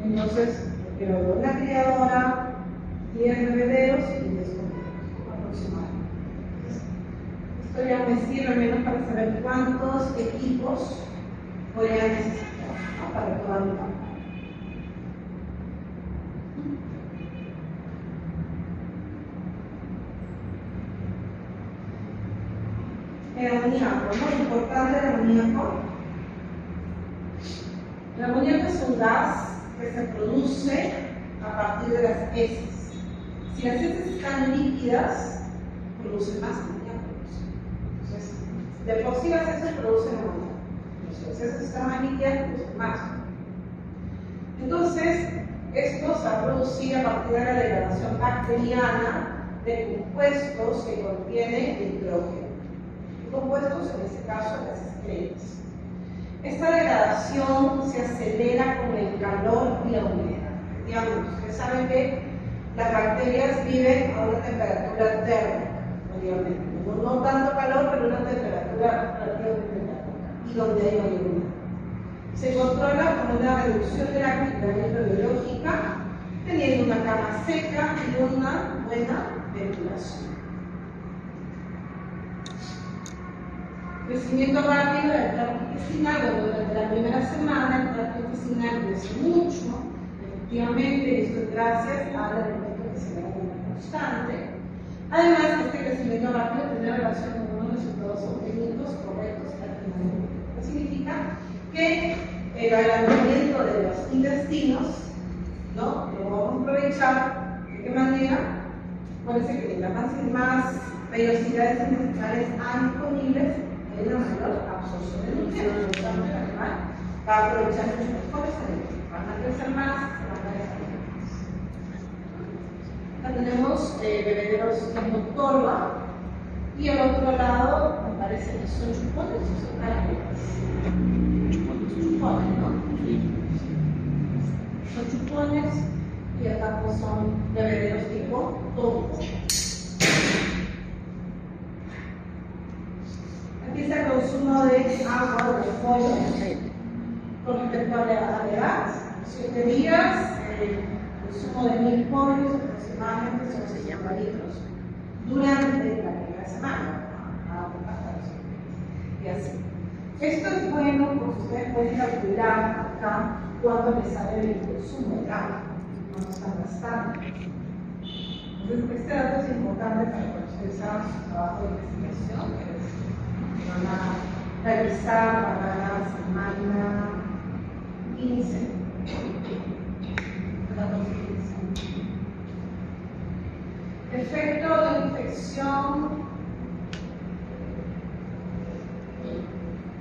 entonces quiero una criadora, 10 bebederos y 10 comederos aproximadamente. Esto ya me sirve menos para saber cuántos equipos voy a necesitar, ¿no? Para toda mi campo. El amoníaco, muy importante el amoníaco. El amoníaco es un gas que se produce a partir de las heces. Si las heces están líquidas, producen más amoníaco. Entonces, de por sí las heces producen amoníaco. Si las heces están más líquidas, producen más. Entonces, esto se va a producir a partir de la degradación bacteriana de compuestos que contienen nitrógeno. Compuestos, en este caso, las estrellas. Esta degradación se acelera con el calor y la humedad. Digamos, ustedes saben que las bacterias viven a una temperatura térmica, obviamente. No tanto calor, pero una temperatura relativamente térmica. Y donde hay mayor humedad. Se controla con una reducción de la actividad biológica, teniendo una cama seca y una buena ventilación. Crecimiento rápido del tracto intestinal. Durante la primera semana el tracto intestinal crece mucho, efectivamente, esto es gracias al alimento que se da de manera constante. Además, este crecimiento rápido tiene relación con unos resultados obtenidos correctos al final. Esto significa que el agrandamiento de los intestinos, ¿no? Lo vamos a aprovechar. ¿De qué manera? Parece que tenga más velocidades intestinales disponibles, hay una mayor absorción de nutrientes. El animal va a aprovechar mucho mejor ese alimento. Van a crecer más, se van a desarrollar más. Acá tenemos bebederos tipo torba, y al otro lado me parece que son chupones o son caramelas. Chupones, ¿no? Sí. Son chupones y acá pues son bebederos tipo tubo. Aquí está el consumo de agua de pollo con respecto a la edad. 7 días, el consumo de 1000 pollos aproximadamente son 60 litros durante la primera semana. Y así. Esto es bueno porque ustedes pueden calcular acá cuánto les sale el consumo de agua, cuánto están gastando. Entonces, este dato es importante para que ustedes hagan su trabajo de investigación, que van a revisar para la semana 15. 14-15. Efecto de infección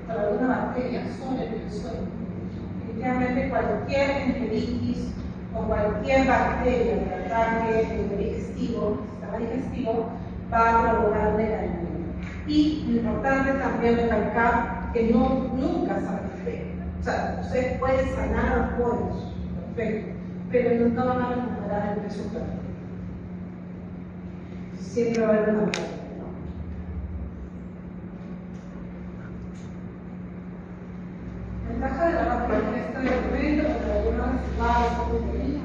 por alguna bacteria sobre el suelo. Definitivamente cualquier enteritis o cualquier bacteria que ataque el digestivo, el sistema digestivo, va a provocar un decaimiento. Y lo importante también recalcar que nunca se recupera. O sea, ustedes pueden sanar a los pollos, perfecto, pero nunca van a recuperar el peso perfecto. Siempre va a haber una bacteria. Ventaja de la rapidez de este documento, porque algunas va a ser muy pequeño,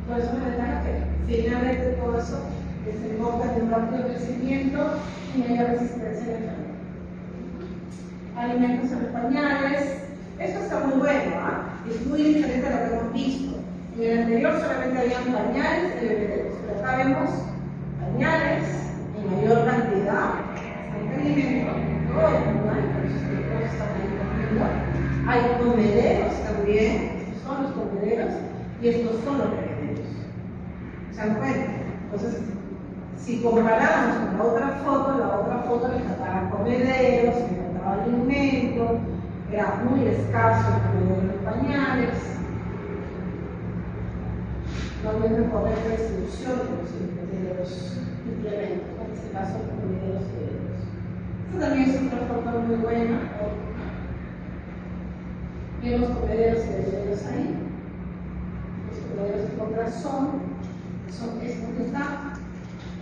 por eso me ventaja que finalmente todo eso desemboca en un rápido crecimiento y mayor resistencia a la enfermedad. Alimentos en los pañales, esto está muy bueno, es muy diferente a lo que hemos visto. En el anterior solamente habían pañales y bebederos, pero acá vemos pañales en mayor cantidad, bastante alimento, todo el animal, por eso es que todos están ahí comiendo. Hay comederos también, estos son los comederos y estos son los bebederos. ¿Se dan cuenta? Entonces, si comparamos con la otra foto le faltaban comederos, le faltaba alimento, era muy escaso el comedero de los pañales, no había una correcta distribución de los implementos, en este caso comederos y bebederos. Esta también es otra foto muy buena. Vemos comederos y bebederos ahí. Los comederos tipo corazón son estos que están.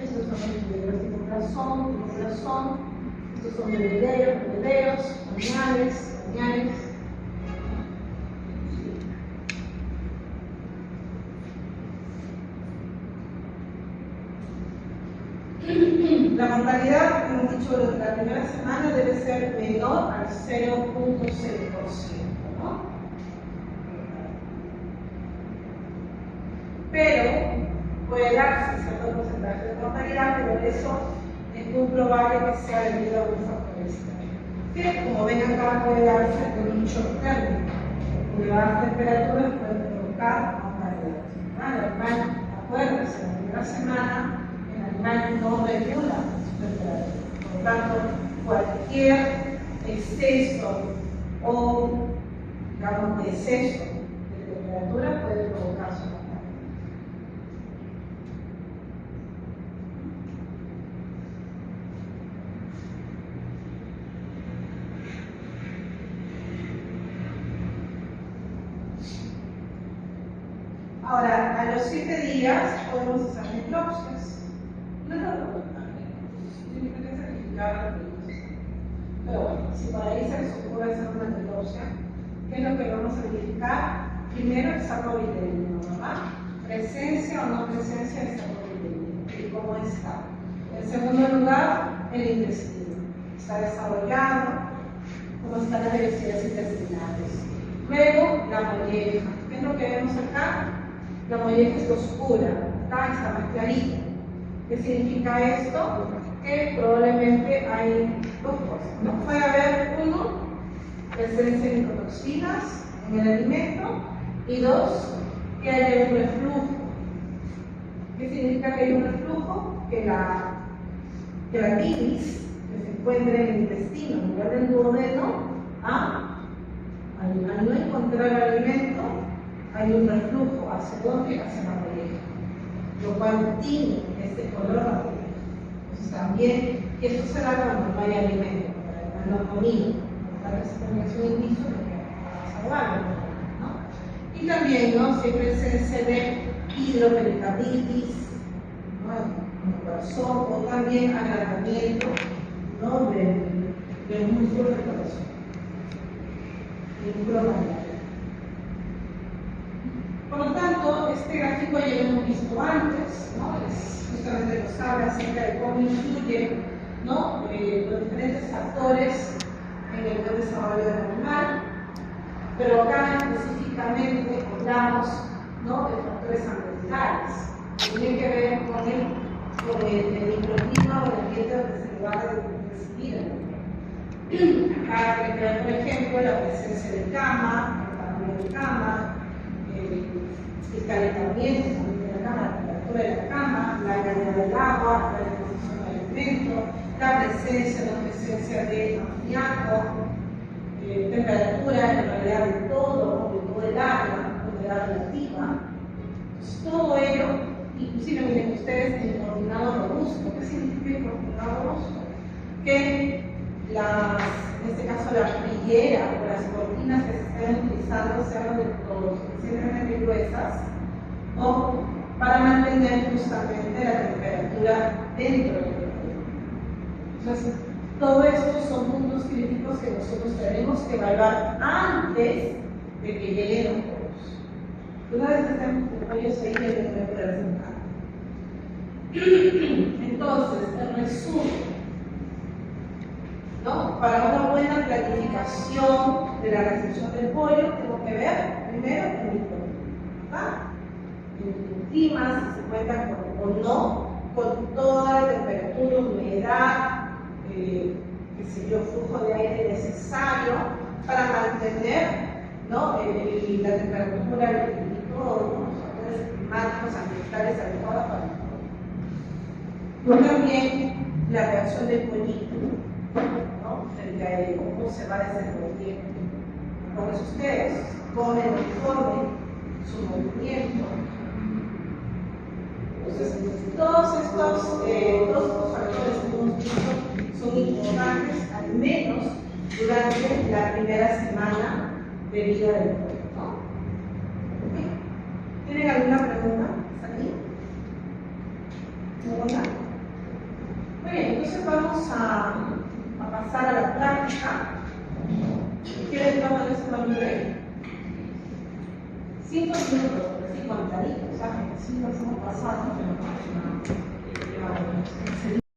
Estos son los bebederos tipo corazón. Estos son bebederos, pañales. La mortalidad, como hemos dicho, durante la primera semana debe ser menor al 0.0%, ¿no? Pero puede darse cierto porcentaje de mortalidad, pero eso es muy probable que sea debido a algún factor externo. Que, como ven acá, puede darse por un shock térmico. Elevadas temperaturas pueden provocar mortalidad. Acuérdense, en la primera semana el animal no regula su temperatura. Por lo tanto, cualquier exceso o, digamos, exceso de temperatura puede provocar su mortalidad. Ahora, a los 7 días podemos hacer necropsias. No es lo tiene que sacrificar la necropsia. Pero bueno, si por ahí se les ocurre hacer una necropsia, ¿qué es lo que vamos a verificar? Primero el saco vitelino, ¿verdad? Presencia o no presencia del saco vitelino y cómo está. En segundo lugar, el intestino. Está desarrollado, cómo están las velocidades intestinales. Luego, la molleja. ¿Qué es lo que vemos acá? La molleja está oscura, acá está más clarita. ¿Qué significa esto? Que probablemente hay dos cosas, ¿no? Puede haber, uno, presencia de micotoxinas en el alimento, y dos, que haya un reflujo. ¿Qué significa que hay un reflujo? Que la bilis que se encuentra en el intestino, en lugar del duodeno, al no encontrar el alimento, hay un reflujo hacia dónde, hacia la molleja, lo cual tiene este color amarillo. Entonces también, y esto se da cuando no hay alimento, cuando no ha comido, tal vez también es un indicio de que va a salvarlo, ¿no? Y Y también, ¿no?, si hay presencia de hidropericarditis, ¿no?, en el corazón, o también agrandamiento, ¿no?, del músculo del corazón, el músculo mayor. Por lo tanto, este gráfico ya lo hemos visto antes, ¿no? Justamente nos habla acerca de cómo influyen, ¿no?, los diferentes factores en el buen desarrollo del animal, pero acá específicamente hablamos, ¿no?, de factores ambientales que tienen que ver con el microclima o el ambiente donde se va a recibir el animal. Acá tiene que ver, por ejemplo, la presencia de cama, el tamaño de cama, el calentamiento de la cama, la temperatura de la cama, la calidad del agua, la disposición del alimento, la presencia o no presencia de amoníaco, temperatura, en realidad de todo el agua, humedad relativa. Entonces, todo ello, inclusive miren ustedes en el coordinado robusto. ¿Qué significa el coordinado robusto? Que en este caso la rillera o las cortinas que se estén utilizando sean lo suficientemente gruesas, o para mantener justamente la temperatura dentro del cuerpo. Entonces, todo esto son puntos críticos que nosotros tenemos que evaluar antes de que lleguen los pollos. Una vez que estén los pollos ahí, ya no voy a poder hacer nada. Entonces, el resumen, ¿no? Para una buena planificación de la recepción del pollo, tengo que ver primero el microclima, el clima, si se cuenta o no, con toda la temperatura, humedad, qué sé yo, flujo de aire necesario para mantener, ¿no?, la temperatura, y todos los factores climáticos, ambientales adecuados para el pollo. También la reacción del pollito, ¿no?, frente a él, cómo se va a desenvolver. Entonces ustedes comen o informen su movimiento. Entonces, todos estos factores que hemos visto son importantes, al menos durante la primera semana de vida del pollo, ¿no? ¿Tienen alguna pregunta? ¿Hasta aquí? ¿Ninguna? Muy bien, entonces vamos a pasar a la práctica. ¿Quieren tomar ese nombre? 5 minutos, así contaditos, ¿sabes? 5 minutos pasados.